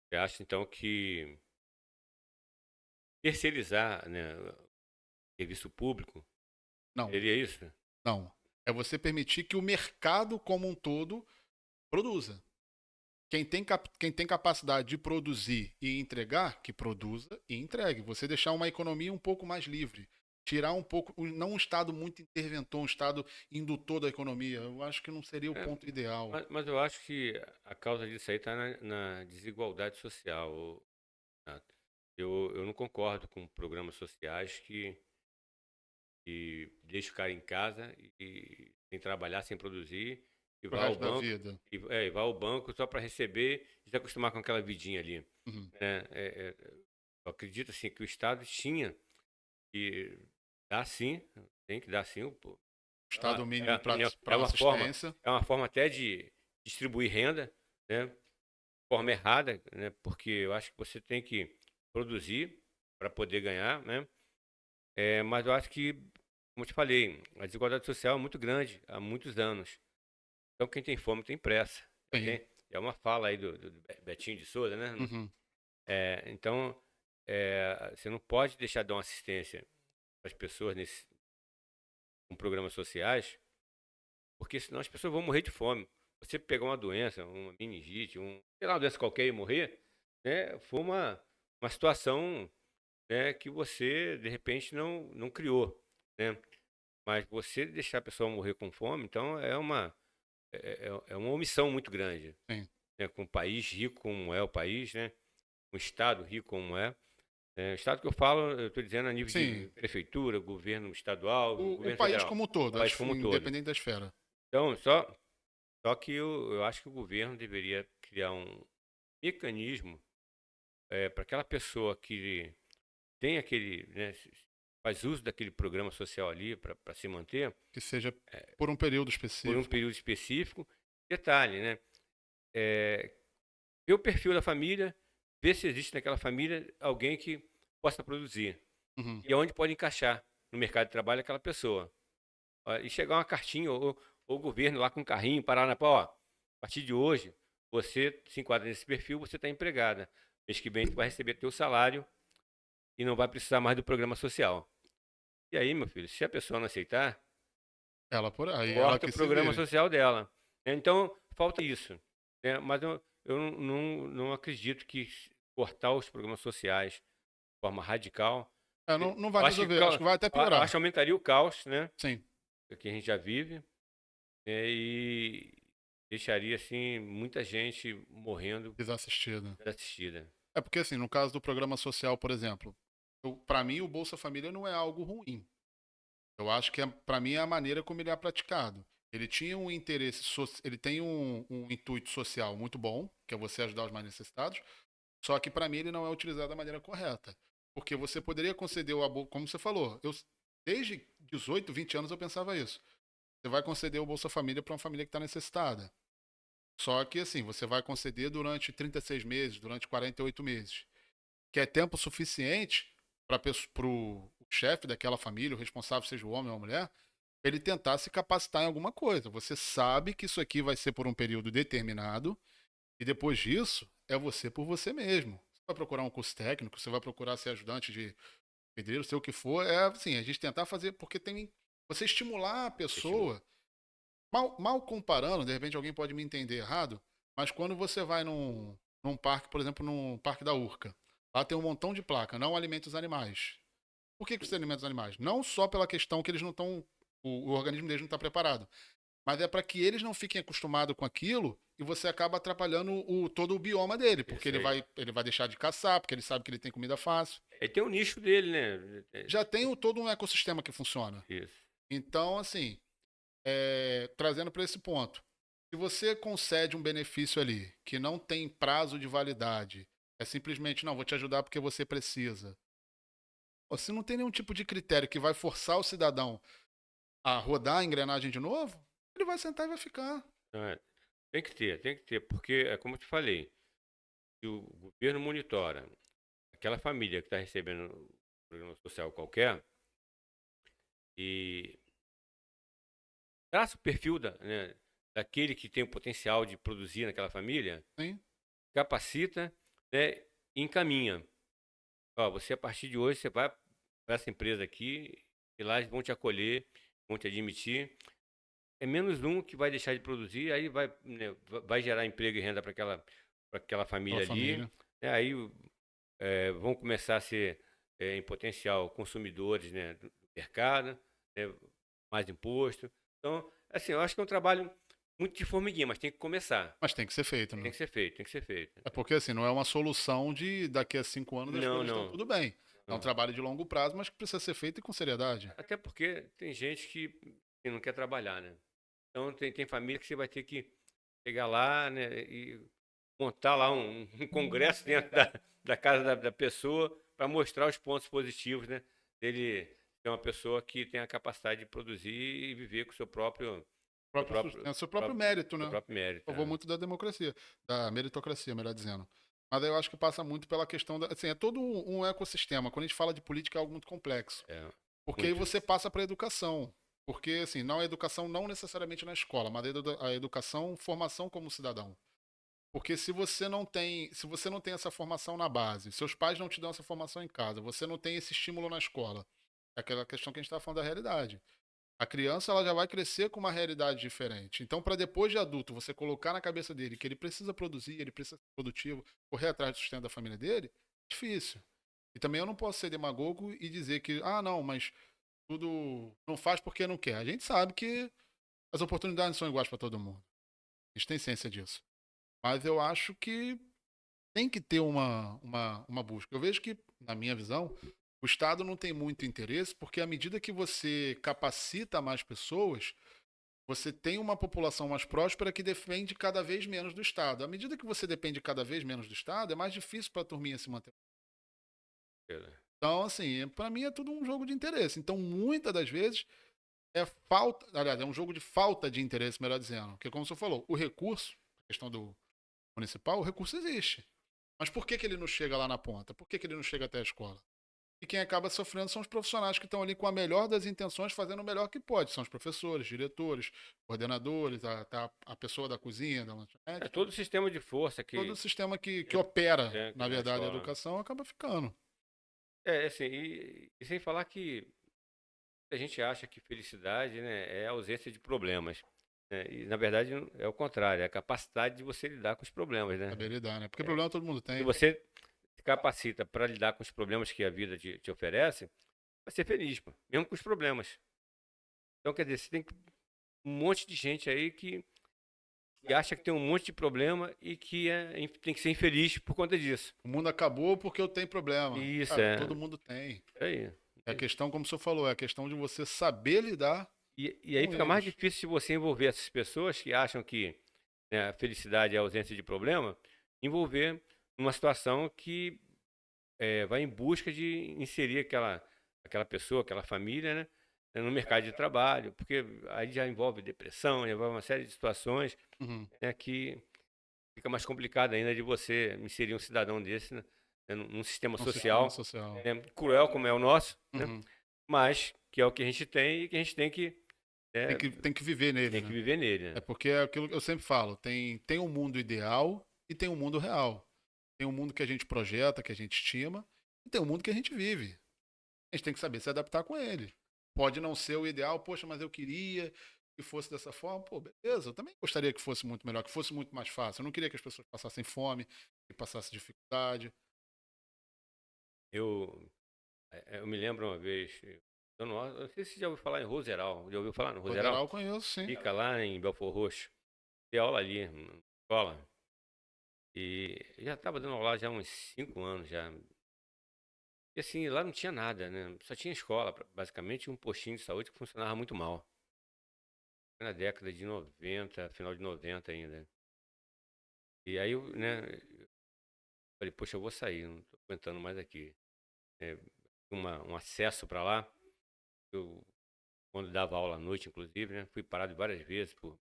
você acha, então, que terceirizar, né, o serviço público
Não,
seria isso?
não. É você permitir que o mercado como um todo produza. Quem tem capacidade de produzir e entregar, que produza e entregue. Você deixar uma economia um pouco mais livre. Tirar um pouco, não um Estado muito interventor, um Estado indutor da economia. Eu acho que não seria o
É,
ponto ideal.
mas eu acho que a causa disso aí está na desigualdade social, Renato. Eu não concordo com programas sociais que deixam o cara em casa sem trabalhar, sem produzir, e
Pro
vá ao
resto da
banco,
vida.
e vá ao banco só para receber e se acostumar com aquela vidinha ali,
Uhum.
né? Eu acredito assim que o Estado tinha que dar sim, tem que dar sim,
Estado mínimo
é
para assistência.
uma forma até de distribuir renda, né? Forma errada, né? Porque eu acho que você tem que produzir para poder ganhar, né? Mas eu acho que, como eu te falei, a desigualdade social é muito grande há muitos anos. Então quem tem fome tem pressa.
Sim.
É uma fala aí do Betinho de Souza, né?
Uhum.
Então, você não pode deixar de dar uma assistência para as pessoas com programas sociais, porque senão as pessoas vão morrer de fome. Você pegar uma doença, uma meningite, sei lá, uma doença qualquer e morrer, né? Foi uma situação, né, que você, de repente, não criou, né? Mas você deixar a pessoa morrer com fome, então é uma omissão muito grande,
Sim.
né? Com um país rico como é o país, né? Um estado rico como é. Estado que eu falo, eu estou dizendo a nível
Sim.
de prefeitura, governo estadual,
O
governo
país
federal,
como um todo,
país como um todo.
independente da esfera.
Então, só que eu acho que o governo deveria criar um mecanismo para aquela pessoa que tem aquele, né, faz uso daquele programa social ali para se manter
Que seja por um período
por um
específico.
período específico. Detalhe, né? Ver o perfil da família, ver se existe naquela família alguém que possa produzir.
Uhum.
E onde pode encaixar no mercado de trabalho aquela pessoa. E chegar uma cartinha, ou o governo lá com um carrinho, parar na ó, a partir de hoje, você se enquadra nesse perfil, você está empregada. Mês que vem tu vai receber teu salário e não vai precisar mais do programa social. E aí, meu filho, se a pessoa não aceitar,
Ela por aí, ela
corta o
que se
programa
vire.
social dela. Então, falta isso. Né? Mas eu não acredito que cortar os programas sociais de forma radical.
Não vai
Eu acho que,
resolver, acho que vai até
eu acho
piorar.
que aumentaria o caos, né?
Sim,
Que a gente já vive, né, e deixaria assim muita gente morrendo
desassistido.
desassistida.
É porque, assim, no caso do programa social, por exemplo, para mim o Bolsa Família não é algo ruim. Eu acho que, para mim, é a maneira como ele é praticado. Ele tinha um interesse, ele tem um intuito social muito bom, que é você ajudar os mais necessitados, só que, para mim, ele não é utilizado da maneira correta. Porque você poderia conceder o Bolsa, como você falou, desde 18, 20 anos eu pensava isso. Você vai conceder o Bolsa Família para uma família que está necessitada. Só que, assim, você vai conceder durante 36 meses, durante 48 meses, que é tempo suficiente para o chefe daquela família, o responsável, seja o homem ou a mulher, ele tentar se capacitar em alguma coisa. Você sabe que isso aqui vai ser por um período determinado, e depois disso, é você por você mesmo. Você vai procurar um curso técnico, você vai procurar ser ajudante de pedreiro, sei o que for. É assim, a gente tentar fazer, porque tem. Você estimular a
Estimula.
pessoa. Mal comparando, de repente alguém pode me entender errado, mas quando você vai num parque, por exemplo, num parque da Urca, lá tem um montão de placa, não alimente os animais. Por que você alimenta os animais? Não só pela questão que eles não estão. O organismo deles não está preparado. Mas é para que eles não fiquem acostumados com aquilo e você acaba atrapalhando todo o bioma dele, porque
Isso aí.
ele vai deixar de caçar, porque ele sabe que ele tem comida fácil.
Ele tem o nicho dele, né?
Já tem todo um ecossistema que funciona.
Isso.
Então, assim, trazendo para esse ponto, se você concede um benefício ali que não tem prazo de validade, é simplesmente, não, vou te ajudar porque você precisa. Se não tem nenhum tipo de critério que vai forçar o cidadão a rodar a engrenagem de novo, ele vai sentar e vai ficar.
Então, tem que ter, porque é como eu te falei, se o governo monitora aquela família que está recebendo um programa social qualquer e traça o perfil né, daquele que tem o potencial de produzir naquela família,
Hein?
capacita, né, e encaminha. Ó, você a partir de hoje você vai para essa empresa aqui e lá eles vão te acolher, vão te admitir. É menos um que vai deixar de produzir, aí vai, né, vai gerar emprego e renda para aquela
Pela
família ali.
família.
Né, aí vão começar a ser, em potencial, consumidores, né, do mercado, né, mais imposto. Então, assim, eu acho que é um trabalho muito de formiguinha, mas tem que começar.
Mas tem que ser feito,
Tem
né?
que ser feito, tem que ser feito.
É porque assim, não é uma solução de daqui a 5 anos as
Não,
coisas estão
não,
tudo bem. É um
não.
trabalho de longo prazo, mas que precisa ser feito e com seriedade.
Até porque tem gente que não quer trabalhar, né? Então tem família que você vai ter que chegar lá, né, e montar lá um congresso dentro da casa da pessoa para mostrar os pontos positivos, né? Dele ser uma pessoa que tem a capacidade de produzir e viver com o seu próprio,
Seu próprio mérito,
seu
né?
próprio mérito.
Eu vou muito da democracia, da meritocracia, melhor dizendo. Mas aí eu acho que passa muito pela questão da. Assim, é todo um ecossistema. Quando a gente fala de política, é algo muito complexo. Porque aí
Muito.
você passa para a educação. Porque, assim, não a educação não necessariamente na escola, mas a educação, formação como cidadão. Porque se você não tem essa formação na base, seus pais não te dão essa formação em casa, você não tem esse estímulo na escola. É aquela questão que a gente está falando da realidade. A criança ela já vai crescer com uma realidade diferente. Então, para depois de adulto, você colocar na cabeça dele que ele precisa produzir, ele precisa ser produtivo, correr atrás do sustento da família dele, é difícil. E também eu não posso ser demagogo e dizer que, não, mas tudo não faz porque não quer. A gente sabe que as oportunidades não são iguais para todo mundo. A gente tem ciência disso. Mas eu acho que tem que ter uma busca. Eu vejo que, na minha visão, o Estado não tem muito interesse, porque à medida que você capacita mais pessoas, você tem uma população mais próspera que depende cada vez menos do Estado. À medida que você depende cada vez menos do Estado, é mais difícil para a turminha se manter. Então, assim, para mim é tudo um jogo de interesse. Então, muitas das vezes, aliás, é um jogo de falta de interesse, melhor dizendo. Porque, como você falou, o recurso, a questão do municipal, o recurso existe. Mas por que ele não chega lá na ponta? Por que ele não chega até a escola? E quem acaba sofrendo são os profissionais que estão ali com a melhor das intenções, fazendo o melhor que pode. São os professores, diretores, coordenadores, a pessoa da cozinha, da
É
lanchonete.
todo o sistema de força
Todo o
que
sistema que opera,
tem
na
na
verdade, a
escola.
educação acaba ficando.
Assim, e sem falar que a gente acha que felicidade, né, é a ausência de problemas, né? E na verdade é o contrário, é a capacidade de você lidar com os problemas, né?
Saber lidar, né? Porque problema todo mundo
Se
tem.
você se capacita para lidar com os problemas que a vida te oferece, vai ser feliz, pô, mesmo com os problemas. Então, quer dizer, você tem um monte de gente aí que acha que tem um monte de problema e que tem que ser infeliz por conta disso.
O mundo acabou porque eu tenho problema.
Isso,
Cara, todo mundo tem.
isso aí.
É a questão, como o senhor falou, é a questão de você saber lidar
E aí
com
fica mais
eles.
difícil de você envolver essas pessoas que acham que, né, a felicidade é a ausência de problema, envolver numa situação que vai em busca de inserir aquela pessoa, aquela família, né, no mercado de trabalho, porque aí já envolve depressão, envolve uma série de situações,
Uhum.
né, que fica mais complicado ainda de você inserir um cidadão desse, né, num sistema
Um sistema
social,
social.
né, cruel como é o nosso, né,
Uhum.
mas que é o que a gente tem e que a gente
Tem
é,
que, tem que viver nele,
tem que
né?
viver nele,
É
né?
porque é aquilo que eu sempre falo, tem um mundo ideal e tem um mundo real. Tem um mundo que a gente projeta, que a gente estima, e tem um mundo que a gente vive. A gente tem que saber se adaptar com ele. Pode não ser o ideal, poxa, mas eu queria que fosse dessa forma. Pô, beleza, eu também gostaria que fosse muito melhor, que fosse muito mais fácil. Eu não queria que as pessoas passassem fome, que passassem dificuldade.
Eu, eu me lembro uma vez, eu não sei se você já ouviu falar em Roseral. Já ouviu falar no Roseral?
Federal eu conheço, sim.
Fica lá em Belfort Roxo. Tem aula ali na escola. E já estava dando aula já há uns 5 anos já. E assim, lá não tinha nada, né? Só tinha escola, basicamente, e um postinho de saúde que funcionava muito mal. Foi na década de 90, final de 90 ainda. E aí eu, né, falei, poxa, eu vou sair, não tô aguentando mais aqui. É, um acesso para lá. Eu, quando dava aula à noite, inclusive, né? Fui parado várias vezes por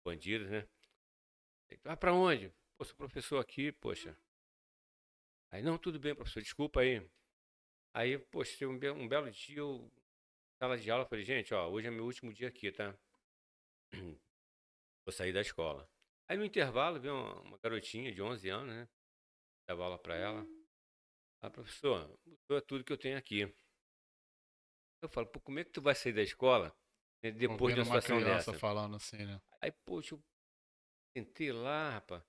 bandidos, né? Vai pra onde? Pô, sou professor aqui, poxa. Aí, não, tudo bem, professor, desculpa aí. Aí, poxa, teve um belo dia, eu, sala de aula, eu falei, gente, ó, hoje é meu último dia aqui, tá? Vou sair da escola. Aí no intervalo veio uma garotinha de 11 anos, né? Dava aula pra ela. Ah, professor, o senhor é tudo que eu tenho aqui. Eu falo, pô, como é que tu vai sair da escola, né, depois de
Ouvindo
uma
uma
situação
criança
dessa?
falando assim, né?
Aí, poxa, eu sentei lá, rapaz.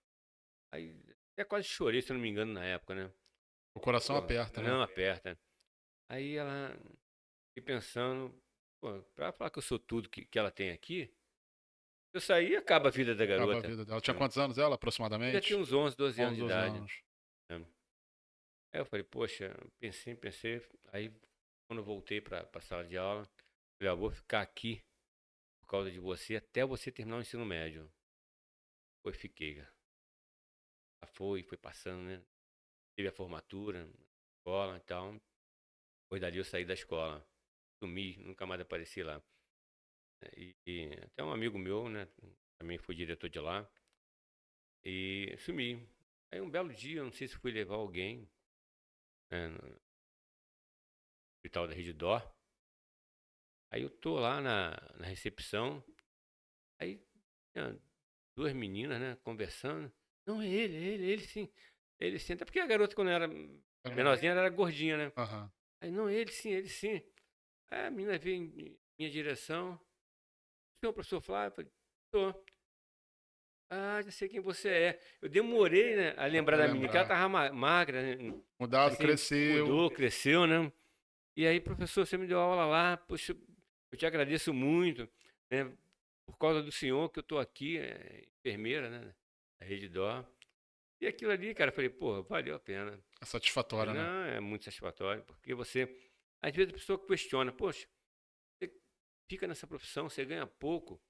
Aí até quase chorei, se eu não me engano, na época, né?
O coração
Pô,
aperta, né?
não aperta. Aí ela, fiquei pensando, pô, pra falar que eu sou tudo que ela tem aqui, eu sair acaba a vida da
Acaba a
garota,
vida dela. Tinha
né?
quantos anos ela,
Já tinha
aproximadamente?
uns 11, 12 anos
11,
de
12
idade,
anos.
né? Aí eu falei, poxa, pensei. Aí quando eu voltei pra sala de aula, falei, ó, vou ficar aqui por causa de você até você terminar o ensino médio. Foi, fiquei, cara. Foi passando, né? Teve a formatura, escola e tal. Depois dali eu saí da escola. Sumi, nunca mais apareci lá. E até um amigo meu, né? Também foi diretor de lá. E sumi. Aí um belo dia, eu não sei se fui levar alguém, né, no hospital da Rede Dó. Aí eu tô lá na recepção. Aí tinha duas meninas, né? Conversando. Não, é ele sim. Ele sim. Até porque a garota, quando era menorzinha, ela era gordinha, né?
Aham.
Aí, não, ele sim. Aí a menina veio em minha direção. Senhor, professor Flávio? Eu falei, tô. Ah, já sei quem você é. Eu demorei, né, a lembrar
Pra
da menina, que ela
lembrar.
tava magra, né?
Mudado,
Assim,
cresceu.
mudou, cresceu, né? E aí, professor, você me deu aula lá. Poxa, eu te agradeço muito, né? Por causa do senhor que eu tô aqui, enfermeira, né? Da Rede Dó. E aquilo ali, cara, eu falei, pô, valeu a pena.
É satisfatório, né?
Não, é muito satisfatório, porque você. Às vezes a pessoa questiona, poxa, você fica nessa profissão, você ganha pouco,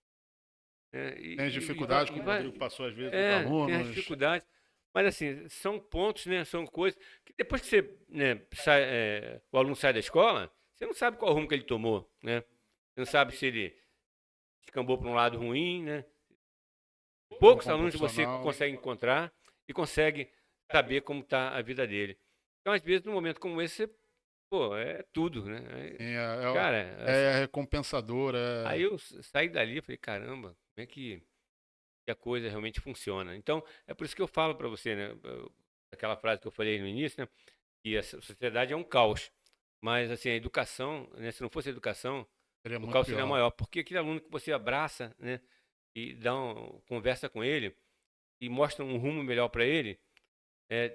né?
Tem as
E
dificuldades, como o
vai.
Rodrigo passou às vezes dos
Tem as
alunos.
dificuldades. Mas assim, são pontos, né? São coisas que depois que você, né, o aluno sai da escola, você não sabe qual rumo que ele tomou, né? Você não sabe se ele descambou para um lado ruim, né? Poucos
Como
alunos você
profissional.
consegue encontrar e consegue saber como está a vida dele. Então, às vezes, num momento como esse, você pô, é tudo, né? Cara,
é recompensador,
aí eu saí dali e falei, caramba, como é que a coisa realmente funciona? Então, é por isso que eu falo para você, né? Aquela frase que eu falei no início, né? Que a sociedade é um caos. Mas, assim, a educação, né? Se não fosse a educação,
seria
o
muito
caos seria
pior.
maior. Porque aquele aluno que você abraça, né? E conversa com ele e mostra um rumo melhor para ele,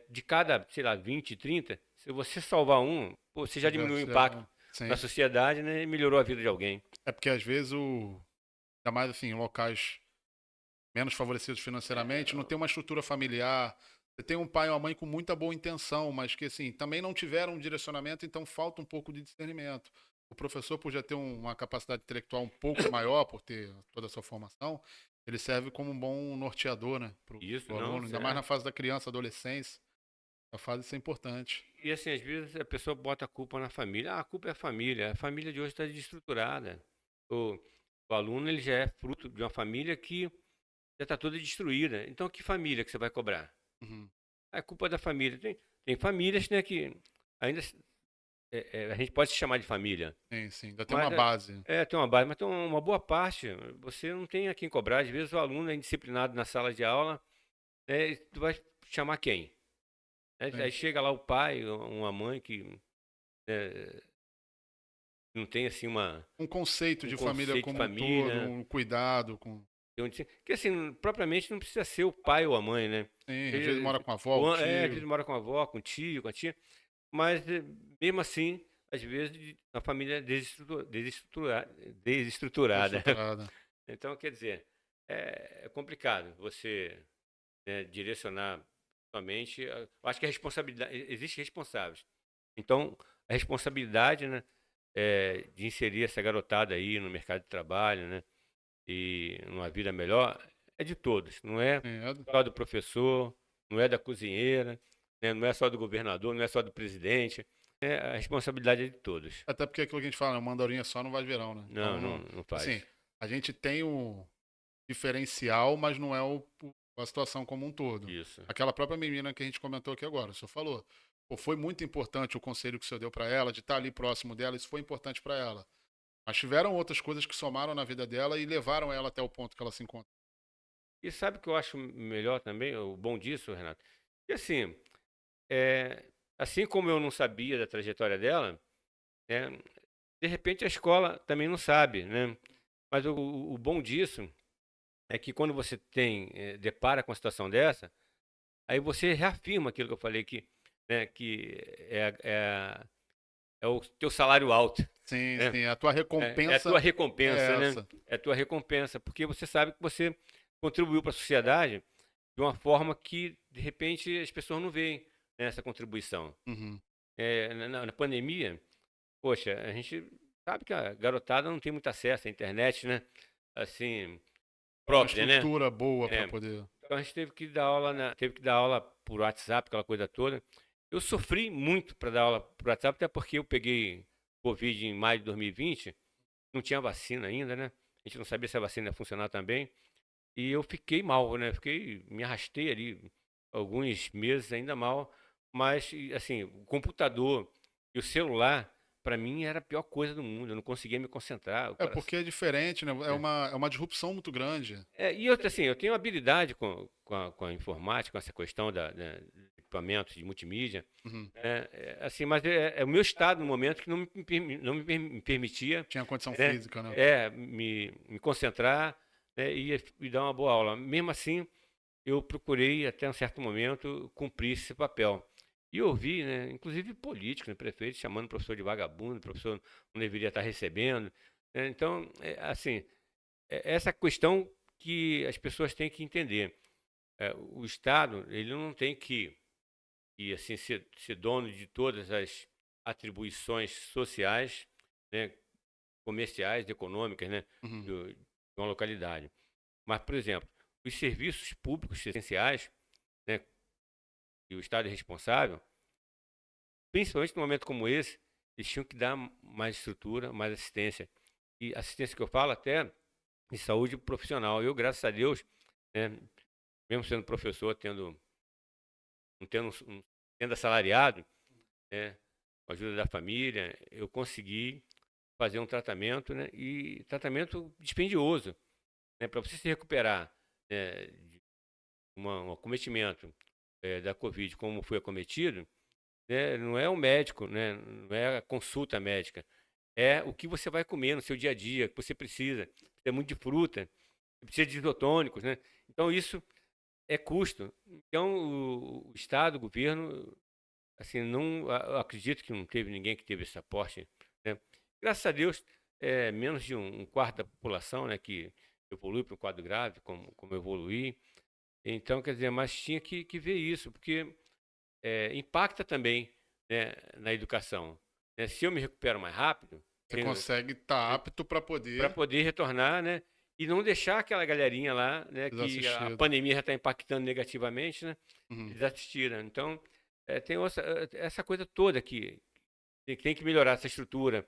de cada, sei lá, 20, 30, se você salvar um, pô, você já diminuiu o impacto na
Sim.
sociedade, né? E melhorou a vida de alguém.
É porque às vezes ainda mais assim, em locais menos favorecidos financeiramente, não tem uma estrutura familiar. Você tem um pai ou uma mãe com muita boa intenção, mas que assim, também não tiveram um direcionamento, então falta um pouco de discernimento. O professor, por já ter uma capacidade intelectual um pouco maior, por ter toda a sua formação, ele serve como um bom norteador, né, pro
Isso, não,
aluno, ainda mais na fase da criança, adolescência. A fase isso é importante.
E assim, às vezes a pessoa bota a culpa na família. Ah, a culpa é a família de hoje está desestruturada. O, o aluno ele já é fruto de uma família que já está toda destruída. Então, que família que você vai cobrar?
Uhum.
É culpa da família. Tem famílias, né, que ainda a gente pode se chamar de família,
Sim, sim. Ainda tem
mas
uma base.
tem uma base, mas tem uma boa parte. Você não tem a quem cobrar. Às vezes o aluno é indisciplinado na sala de aula, né, e tu vai chamar quem?
Sim.
Aí chega lá o pai, uma mãe que né, não tem assim
Um conceito
um
de família
conceito de
como um todo,
família.
um cuidado com.
Que assim, propriamente não precisa ser o pai ou a mãe, né?
Sim, às vezes
Ele,
mora com a avó, o
às vezes
tio,
mora com a avó, com o tio, com a tia, mas mesmo assim, às vezes a família é desestruturada.
estruturada.
Então, quer dizer, é complicado você direcionar somente. Eu acho que a responsabilidade, existe responsáveis. Então, a responsabilidade, né, de inserir essa garotada aí no mercado de trabalho, né, e numa vida melhor, é de todos. Não é
Sim,
só do professor, não é da cozinheira, né, não é só do governador, não é só do presidente. A responsabilidade é de todos.
até porque aquilo que a gente fala, né, uma andorinha só não vai de verão, né?
Não,
Então,
não
assim,
faz.
a gente tem o diferencial, mas não é a situação como um todo.
Isso.
Aquela própria menina que a gente comentou aqui agora, o senhor falou. Pô, foi muito importante o conselho que o senhor deu para ela, de estar ali próximo dela, isso foi importante para ela. Mas tiveram outras coisas que somaram na vida dela e levaram ela até o ponto que ela se encontra.
E sabe o que eu acho melhor também, o bom disso, Renato? Que assim, é, assim como eu não sabia da trajetória dela, né, de repente a escola também não sabe, né? Mas o bom disso é que quando você depara com uma situação dessa, aí você reafirma aquilo que eu falei que, né, que é, é, é o teu salário alto,
Sim,
né?
sim, a tua
É a tua
recompensa
recompensa,
é
né?
essa.
É a tua recompensa, porque você sabe que você contribuiu para a sociedade de uma forma que, de repente, as pessoas não veem, né, essa contribuição.
Uhum.
Na pandemia, poxa, a gente sabe que a garotada não tem muito acesso à internet, né? Assim,
Uma
própria, né?
estrutura boa para
É,
poder.
então a gente teve que dar aula por WhatsApp, aquela coisa toda. Eu sofri muito para dar aula por WhatsApp, até porque eu peguei Covid em maio de 2020, não tinha vacina ainda, né? A gente não sabia se a vacina ia funcionar também. E eu fiquei mal, né? Me arrastei ali alguns meses ainda mal, mas assim, o computador e o celular para mim era a pior coisa do mundo. Eu não conseguia me concentrar, o
É
coração.
porque é diferente, né? É uma disrupção muito grande.
E outra, assim, eu tenho habilidade com a informática, com essa questão de equipamentos de multimídia,
Uhum.
assim, mas é o meu estado no momento que não me permitia,
Tinha condição
né,
física, né?
me concentrar, né, e dar uma boa aula. Mesmo assim, eu procurei, até um certo momento, cumprir esse papel. E ouvi, né, inclusive políticos, né, prefeitos, chamando o professor de vagabundo, o professor não deveria estar recebendo. Né. Então, assim, essa questão que as pessoas têm que entender. O Estado, ele não tem assim, ser dono de todas as atribuições sociais, né, comerciais, econômicas, né,
Uhum.
de uma localidade. Mas, por exemplo, os serviços públicos essenciais, né, que o Estado é responsável, principalmente num momento como esse, eles tinham que dar mais estrutura, mais assistência. E assistência que eu falo até de saúde profissional. Eu, graças a Deus, né, mesmo sendo professor, não tendo assalariado, né, com a ajuda da família, eu consegui fazer um tratamento, né? E tratamento dispendioso, né? Para você se recuperar, né, de um acometimento da Covid, como foi acometido, né? Não é o médico, né? Não é a consulta médica, é o que você vai comer no seu dia a dia, que você precisa. Precisa muito de fruta, precisa de isotônicos, né? Então isso é custo. Então o Estado, o governo, assim, não eu acredito que não teve ninguém que teve esse aporte, né? Graças a Deus, menos de um quarto da população, né, que evolui para um quadro grave, como eu evoluí. Então, quer dizer, mas tinha que ver isso, porque impacta também, né, na educação, né? Se eu me recupero mais rápido,
Você consegue estar apto para
para
poder
poder retornar, né? E não deixar aquela galerinha lá, né,
ser
que a
assistido.
pandemia já está impactando negativamente, né?
Uhum.
Eles assistiram. Então, tem essa coisa toda que tem que melhorar essa estrutura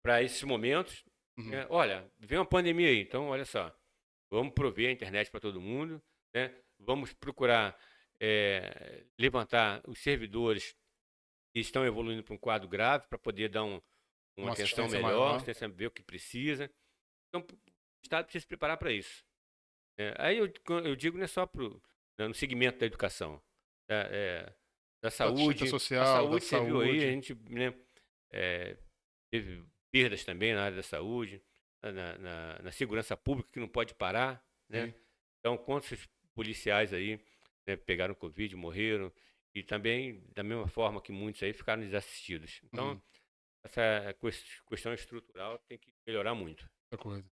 para esses momentos.
Uhum.
Né? Olha, vem uma pandemia aí, então olha só, vamos prover a internet para todo mundo, né? Vamos procurar levantar os servidores que estão evoluindo para um quadro grave para poder dar uma
Uma
atenção
assistência
melhor,
maior.
assistência, ver o que precisa. Então, o Estado precisa se preparar para isso. Aí eu digo não é só no segmento da educação, da, da
Da assistência
saúde. A
social, da
saúde, você viu aí, a
saúde.
gente, né, teve perdas também na área da saúde, na segurança pública, que não pode parar, né?
Sim.
Então, quantos policiais aí, né, pegaram Covid, morreram, e também, da mesma forma que muitos aí, ficaram desassistidos. Então,
Uhum.
essa questão estrutural tem que melhorar muito.
Outra coisa.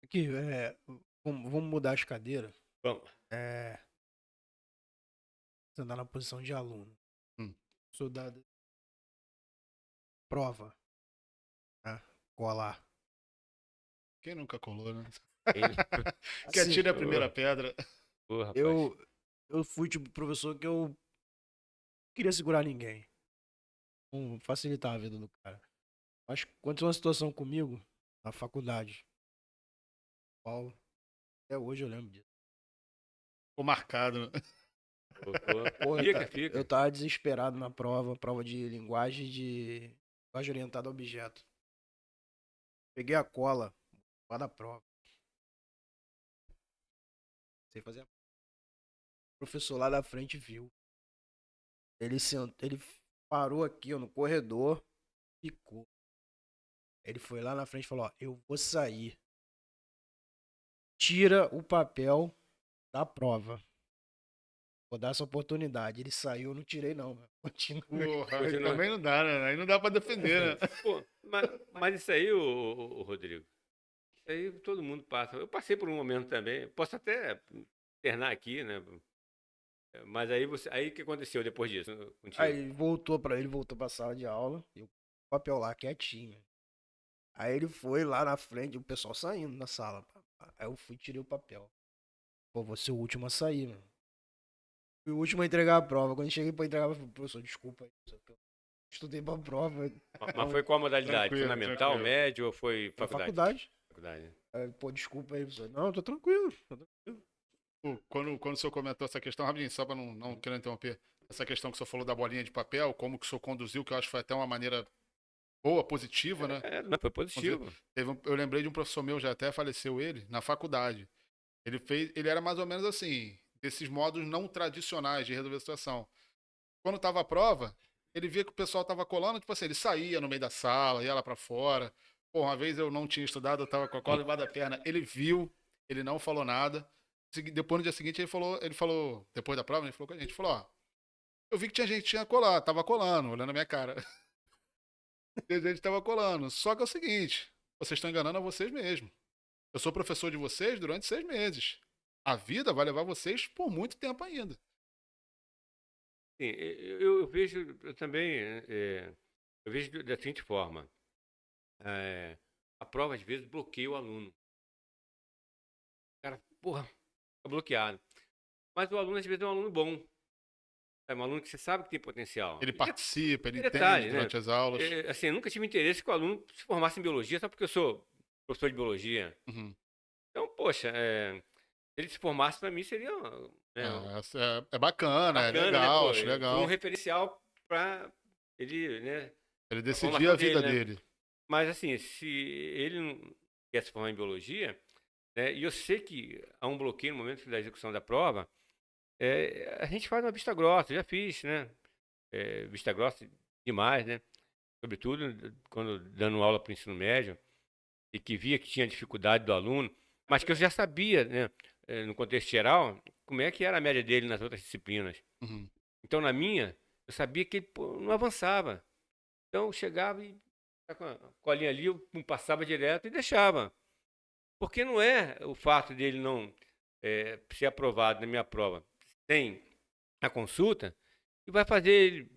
Aqui, vamos mudar as cadeiras.
Vamos.
Você andar na posição de aluno.
Hum.
Sou dado prova. Né? Colar.
Quem nunca colou, né?
Ele...
Que
Assim,
atire a primeira pedra.
Ô, rapaz.
eu fui tipo professor que eu queria segurar ninguém. Não facilitar a vida do cara. Mas aconteceu uma situação comigo na faculdade. Paulo. Até hoje eu lembro disso.
Ficou marcado, né?
Pô,
Fica.
eu tava desesperado na prova de linguagem orientada a objeto. Peguei a cola lá da prova. Sei fazer. O professor lá da frente viu. Ele parou aqui, ó, no corredor, ficou. Ele foi lá na frente e falou, ó, eu vou sair. Tira o papel da prova. Vou dar essa oportunidade. Ele saiu, eu não tirei não, mano. Continua.
Porra,
Continua.
também não dá, né? Aí não dá pra defender, né?
Pô, mas isso aí, o Rodrigo, isso aí todo mundo passa. Eu passei por um momento também. Posso até internar aqui, né? Mas aí o que aconteceu depois disso contigo?
Aí ele voltou pra sala de aula, e o papel lá quietinho. Aí ele foi lá na frente, o pessoal saindo da sala. Aí eu fui e tirei o papel. Pô, vou ser o último a sair, mano. Fui o último a entregar a prova. Quando eu cheguei pra entregar, eu falei, professor, desculpa aí, eu estudei pra prova.
Mas foi qual a modalidade?
Tranquilo,
Fundamental,
tranquilo.
médio ou foi
Na
faculdade?
faculdade.
Faculdade.
Aí, pô, desculpa aí, professor. Não, tô tranquilo.
Pô, quando o senhor comentou essa questão, rapidinho, só pra não querer interromper, essa questão que o senhor falou da bolinha de papel, como que o senhor conduziu, que eu acho que foi até uma maneira boa, positiva, né?
Não, foi positivo.
Eu lembrei de um professor meu, já até faleceu ele, na faculdade. Ele era mais ou menos assim, desses modos não tradicionais de resolver a situação. Quando tava a prova, ele via que o pessoal tava colando, tipo assim, ele saía no meio da sala, ia lá pra fora. Pô, uma vez eu não tinha estudado, eu tava com a cola embaixo da perna. Ele viu, ele não falou nada. Depois, no dia seguinte, ele falou, depois da prova, ele falou com a gente, falou, ó, eu vi que tinha gente que tinha colado, tava colando, olhando a minha cara. E a gente tava colando. Só que é o seguinte, vocês estão enganando a vocês mesmos. Eu sou professor de vocês durante 6 meses. A vida vai levar vocês por muito tempo ainda.
Sim, eu vejo eu também, eu vejo da seguinte forma. A prova, às vezes, bloqueia o aluno. O cara, porra, fica bloqueado. Mas o aluno, às vezes, é um aluno bom. É um aluno que você sabe que tem potencial.
Ele participa, ele
Detalhe,
entende
né?
durante as aulas.
Assim, eu nunca tive interesse que o aluno se formasse em biologia só porque eu sou professor de biologia.
Uhum.
Então, poxa, se ele se formasse para mim seria
É bacana, é
bacana, né?
legal,
Pô,
acho
foi um
legal.
referencial para ele, né,
Ele
a
decidia
formação
a vida
dele, né?
dele.
Mas assim, se ele não quer se formar em biologia, né, e eu sei que há um bloqueio no momento da execução da prova, a gente faz uma vista grossa, já fiz, né? Vista grossa demais, né? Sobretudo quando dando aula para o ensino médio, e que via que tinha dificuldade do aluno, mas que eu já sabia, né, no contexto geral, como é que era a média dele nas outras disciplinas.
Uhum.
Então, na minha, eu sabia que ele pô, não avançava. Então, eu chegava e tá com a colinha ali, eu passava direto e deixava. Porque não é o fato dele não ser aprovado na minha prova sem a consulta que vai fazer ele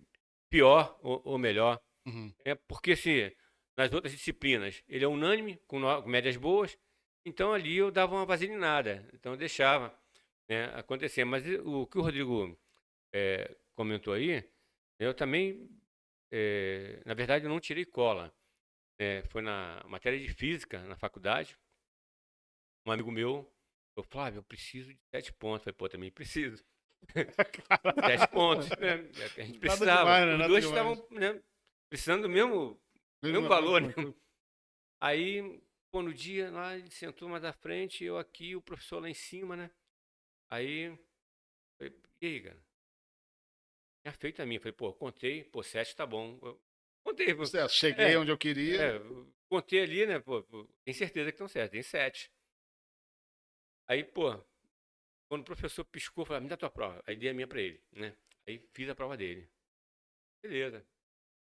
pior ou melhor.
Uhum.
É porque se nas outras disciplinas ele é unânime, com médias boas, então ali eu dava uma vaselinada, então eu deixava, né, acontecer. Mas o que o Rodrigo comentou aí, eu também, na verdade, eu não tirei cola. Foi na matéria de física na faculdade. Um amigo meu falou, Flávio, eu preciso de 7 pontos. Eu falei, pô, também preciso. 7 pontos, né? A gente
Nada
precisava.
demais, né?
Os
Nada
dois
demais.
estavam, né, precisando do mesmo valor, né? Aí, pô, no dia lá, ele sentou mais à frente, eu aqui, o professor lá em cima, né? Aí, falei, e aí, cara? Tinha feito a minha. Falei, pô, contei, pô, 7 tá bom. Eu contei, pô.
Sucesso. Cheguei
É,
onde eu queria.
contei ali, né? Pô, tem certeza que estão certos, tem 7. Aí, pô, quando o professor piscou, falou, me dá tua prova. Aí dei a minha pra ele, né? Aí fiz a prova dele. Beleza,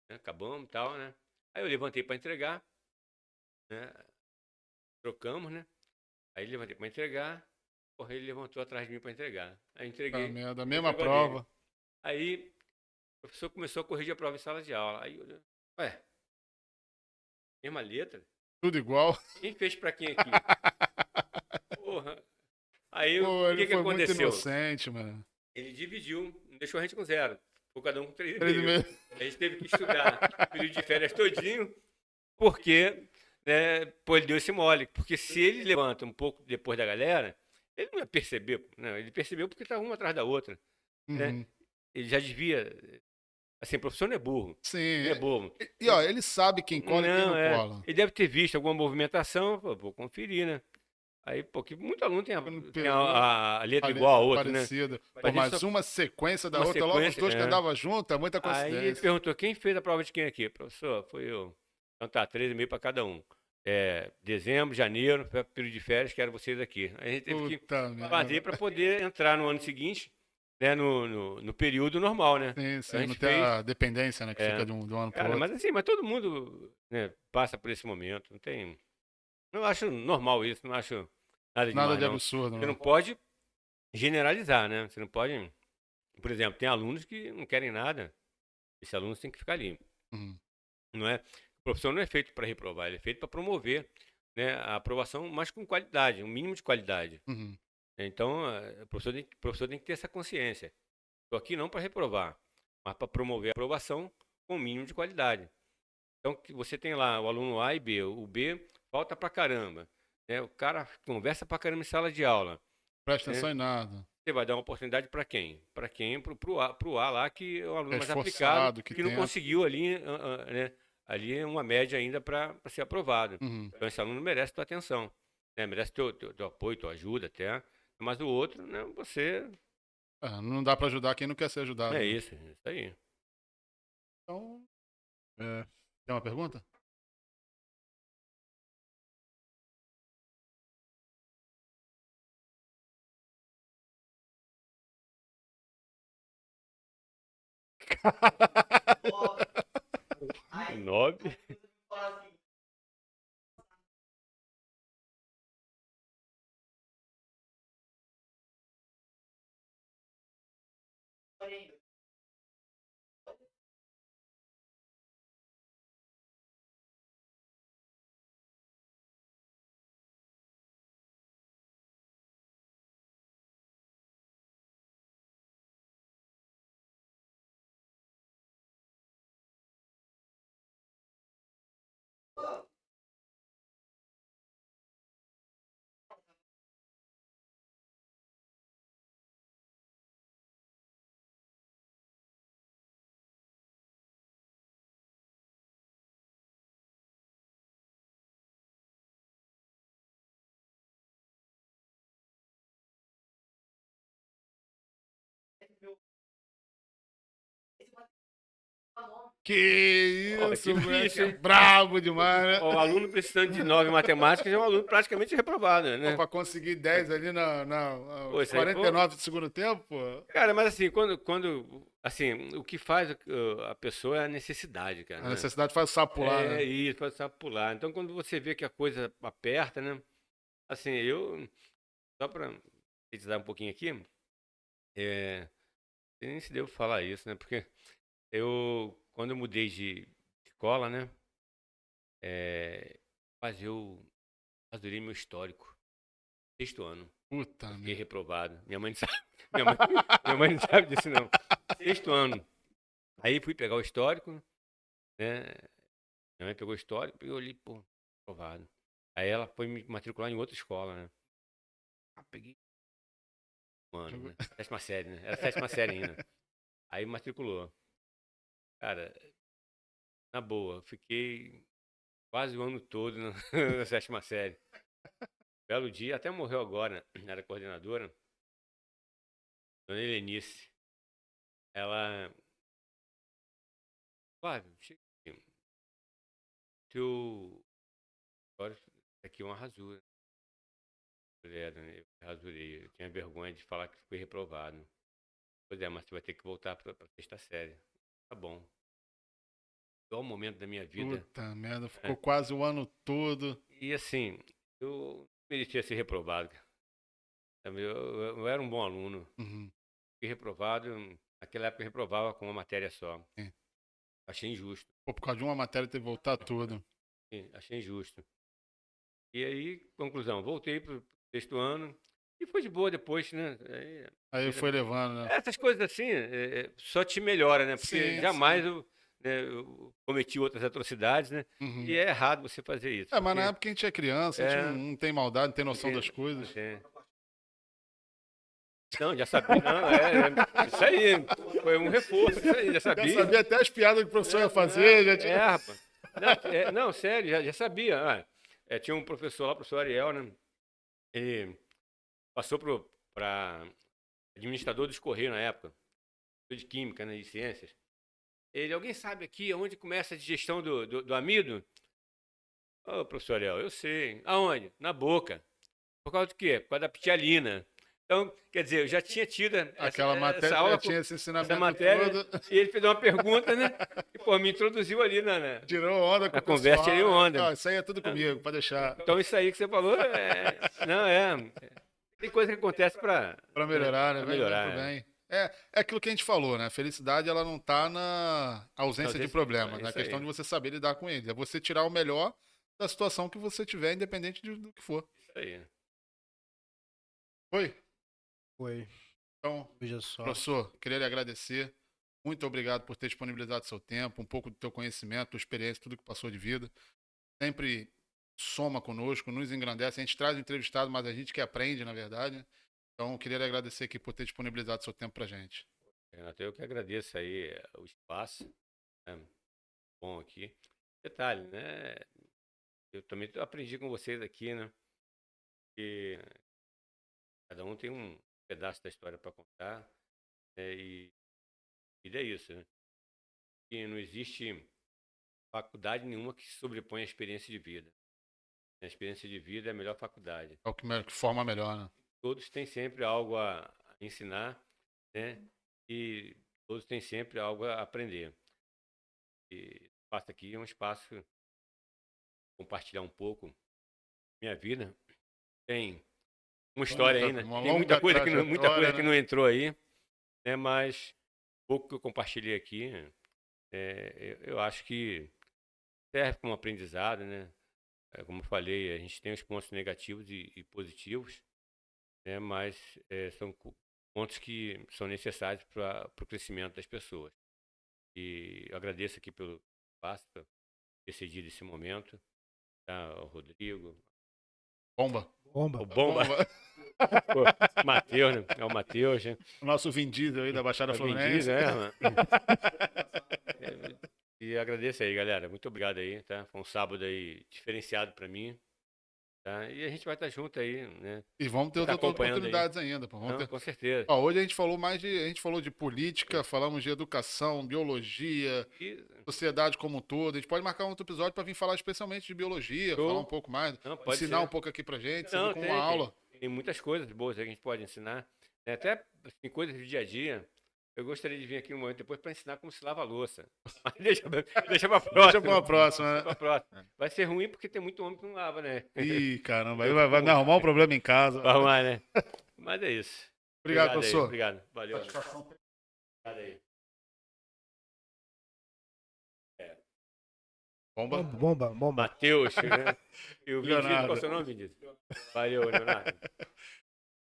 né? Acabamos e tal, né? Aí eu levantei pra entregar, né? Trocamos, né? Aí levantei pra entregar, porra, ele levantou atrás de mim pra entregar. Aí eu
Ah,
entreguei,
merda, a
ele
mesma
entregou a dele.
prova.
Aí o professor começou a corrigir a prova em sala de aula. Aí eu, ué, mesma letra?
Tudo igual.
Quem fez pra quem aqui? Porra. Aí o
Pô, ele
que
foi muito
aconteceu?
inocente, mano.
Ele dividiu, não deixou a gente com 0. Ficou cada um com 3,5.
3,5.
A gente teve que estudar o período de férias todinho, porque, né, pô, ele deu esse mole. Porque se ele levanta um pouco depois da galera, ele não ia perceber, né? Ele percebeu porque estava uma atrás da outra, né?
Uhum.
Ele já devia, assim, o professor não é burro,
Sim.
não é bobo.
Ó, ele sabe quem cola e quem
Não,
não cola.
ele deve ter visto alguma movimentação, pô, vou conferir, né? Aí, pô, que muito aluno tem
Quando
tem
pegou
a letra igual a outra, né?
parecida. Pô,
Mas ele
mas
só
uma sequência da
uma
outra, logo os
sequência,
dois que andavam juntos, é muita
Aí ele
coincidência.
perguntou, quem fez a prova de quem aqui? Professor, foi eu. Então tá, 3,5 para cada um. Dezembro, janeiro, foi o período de férias, quero vocês aqui. Aí a gente teve que
Puta merda.
fazer para poder entrar no ano seguinte, né, no período normal, né?
Sim,
Então a
sim. Não
gente
tem
fez.
a dependência, né? Que fica
É,
de um ano pro
cara, mas
outro.
assim, mas todo mundo, né, passa por esse momento. Não tem. Não acho normal isso, não acho nada
Nada
demais,
de
não.
absurdo,
Você não
não.
pode generalizar, né? Você não pode. Por exemplo, tem alunos que não querem nada. Esse aluno tem que ficar ali.
Uhum.
Não é? O professor não é feito para reprovar, ele é feito para promover, né, a aprovação, mas com qualidade, um mínimo de qualidade.
Uhum.
Então, o professor tem que ter essa consciência. Estou aqui não para reprovar, mas para promover a aprovação com um mínimo de qualidade. Então, que você tem lá o aluno A e B, o B falta pra caramba, né? O cara conversa pra caramba em sala de aula,
Presta
né?
atenção em nada.
Você vai dar uma oportunidade para quem? Para quem? Pro A lá, que é o aluno
É
mais aplicado,
esforçado, que
que não
tenta.
conseguiu ali, né? Ali é uma média ainda para ser aprovado.
Uhum.
Então esse aluno merece tua atenção, né? Merece teu apoio, tua ajuda até. Mas o outro, né? Você.
É, não dá pra ajudar quem não quer ser ajudado,
É
né?
isso aí.
Então, tem uma pergunta?
Nove.
Que
Ó,
isso,
difícil,
moleque, é
hein?
brabo demais, né?
Ó, o aluno precisando de 9 em matemática já é um aluno praticamente reprovado, né?
Pra conseguir 10 ali
Pô,
aos
isso aí, pô.
49 do segundo tempo, pô.
Cara, mas assim, assim, o que faz a pessoa é a necessidade, cara,
A
né?
necessidade faz o sapo pular,
É
né?
isso, pode sabe pular. Então, quando você vê que a coisa aperta, né? Assim, só pra precisar um pouquinho aqui, é, nem se deu falar isso, né? Porque quando eu mudei de escola, né? É, mas eu adorei meu histórico. Sexto ano.
Puta
Eu fiquei
merda.
reprovado. Minha mãe não sabe. Minha mãe não sabe disso, não. Sexto ano. Aí fui pegar o histórico, né? Minha mãe pegou o histórico e eu olhei, pô, reprovado. Aí ela foi me matricular em outra escola, né? Ah, peguei um ano, né? Sétima série, né? Era sétima série ainda. Aí matriculou. Cara, na boa, fiquei quase o ano todo na, na sétima série. Belo dia, até morreu agora, era coordenadora, Dona Helenice. Ela, Flávio, chega aqui. Teu agora aqui é uma rasura. Eu rasurei, eu tinha vergonha de falar que fui reprovado. Pois é, mas você vai ter que voltar para a sexta série. Tá bom. Igual momento da minha vida.
Puta merda, ficou
É.
quase o ano todo.
E assim, eu merecia ser reprovado. Sabe? Eu era um bom aluno.
Uhum,
Fui reprovado, naquela época eu reprovava com uma matéria só.
sim.
Achei injusto.
Pô, por causa de uma matéria ter que voltar tudo.
Sim, achei injusto. E aí, conclusão, voltei para o sexto ano e foi de boa depois, né?
Aí foi levando, né?
Essas coisas assim só te melhora, né? Porque
Sim,
jamais
sim.
eu cometi outras atrocidades, né?
Uhum.
E é errado você fazer isso.
É, mas na
Porque
época a gente é criança, a gente
é,
não tem maldade, não tem
não
noção
tem,
das
não
coisas.
tem. Não, já sabia, não, isso aí, foi um reforço, isso aí, já
Já
sabia.
sabia até as piadas que o professor ia fazer, já tinha...
Rapaz. Não, sério, já sabia. Tinha um professor lá, o professor Ariel, né? Ele passou para administrador dos Correios na época, de Química, né, de Ciências. Alguém sabe aqui onde começa a digestão do amido? Ô, professor Ariel, eu sei. Aonde? Na boca. Por causa do quê? Por causa da ptialina. Então, quer dizer, eu já tinha tido
Aquela
essa
matéria, já
aula,
tinha esse
essa
ensinamento
matéria,
todo.
e ele fez uma pergunta, né? E, pô, me introduziu ali
Tirou onda com
na
o
conversa,
pessoal,
tirei
né?
onda.
Ó, isso aí é tudo comigo, pode deixar.
Então, isso aí que você falou, não, tem coisa que acontece
Pra melhorar, né?
pra
Vem pro
melhorar.
bem. É aquilo que a gente falou, né? A felicidade, ela não tá na ausência de problemas,
É
na
isso
questão
aí,
de você saber lidar com eles. É você tirar o melhor da situação que você tiver, independente do que for.
isso aí.
Foi?
Foi.
Então,
Veja só.
professor, queria lhe agradecer. Muito obrigado por ter disponibilizado seu tempo, um pouco do teu conhecimento, tua experiência, tudo que passou de vida. Sempre soma conosco, nos engrandece. A gente traz o entrevistado, mas a gente que aprende, na verdade. Então, queria lhe agradecer aqui por ter disponibilizado seu tempo pra gente.
Renato, eu que agradeço aí o espaço, né? Bom aqui. Detalhe, né? Eu também aprendi com vocês aqui, né? Que cada um tem um pedaço da história para contar, né? E é isso, né? E não existe faculdade nenhuma que se sobrepõe à experiência de vida. A experiência de vida é a melhor faculdade.
É o que forma melhor, né?
Todos têm sempre algo a ensinar, né? E todos têm sempre algo a aprender. E o espaço aqui é um espaço compartilhar um pouco minha vida. Tem uma história aí, né?
Uma
Tem
longa
muita coisa
trajetória,
que
né?
não entrou aí, né? Mas pouco que eu compartilhei aqui, eu acho que serve como aprendizado, né? Como eu falei, a gente tem os pontos negativos e positivos, né? Mas são pontos que são necessários para o crescimento das pessoas. E eu agradeço aqui pelo espaço, por ter cedido esse momento, tá? O Rodrigo,
Bomba.
Bomba.
o Bomba,
Bomba.
pô, Matheus, né? É o Matheus, né?
O nosso Vin Diesel aí da Baixada
A Vin
Fluminense.
Diesel, mano? E agradeço aí, galera. Muito obrigado aí, tá? Foi um sábado aí diferenciado para mim. Tá? E a gente vai estar junto aí, né?
E vamos ter
Tá
outras
acompanhando aí.
oportunidades ainda, pô. Vamos
Não,
ter...
com certeza.
Ó, hoje a gente falou a gente falou de política, falamos de educação, biologia,
E,
sociedade como um todo. A gente pode marcar um outro episódio para vir falar especialmente de biologia,
Show.
falar um pouco mais,
não, pode
ensinar
ser.
um pouco aqui pra gente,
Não,
servir como uma aula.
tem muitas coisas boas aí que a gente pode ensinar. Né? Até assim, coisas do dia a dia. Eu gostaria de vir aqui um momento depois para ensinar como se lava a louça. Mas deixa para próxima.
Deixa pra uma próxima,
Deixa
né?
pra próxima. Vai ser ruim porque tem muito homem que não lava, né?
Ih, caramba, aí vai me arrumar um problema em casa.
Vai arrumar, né? Mas é isso.
Obrigado,
aí,
professor.
obrigado. Valeu. Obrigado aí.
Bomba.
Bomba.
Matheus, né? E o Vinícius,
Leonardo.
qual é o seu nome, Vinícius? Valeu, Leonardo.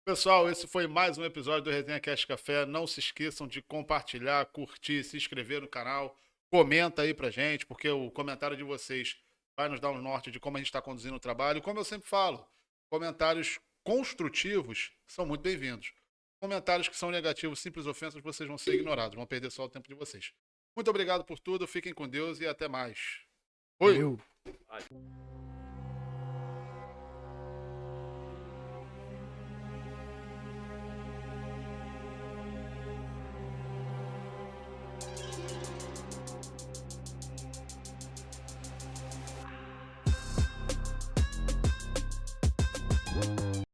Pessoal, esse foi mais um episódio do Resenha Cast Café. Não se esqueçam de compartilhar, curtir, se inscrever no canal. Comenta aí pra gente, porque o comentário de vocês vai nos dar um norte de como a gente está conduzindo o trabalho. E como eu sempre falo, comentários construtivos são muito bem-vindos. Comentários que são negativos, simples ofensas, vocês vão ser ignorados, vão perder só o tempo de vocês. Muito obrigado por tudo, fiquem com Deus e até mais. Oi!
Valeu.
Valeu.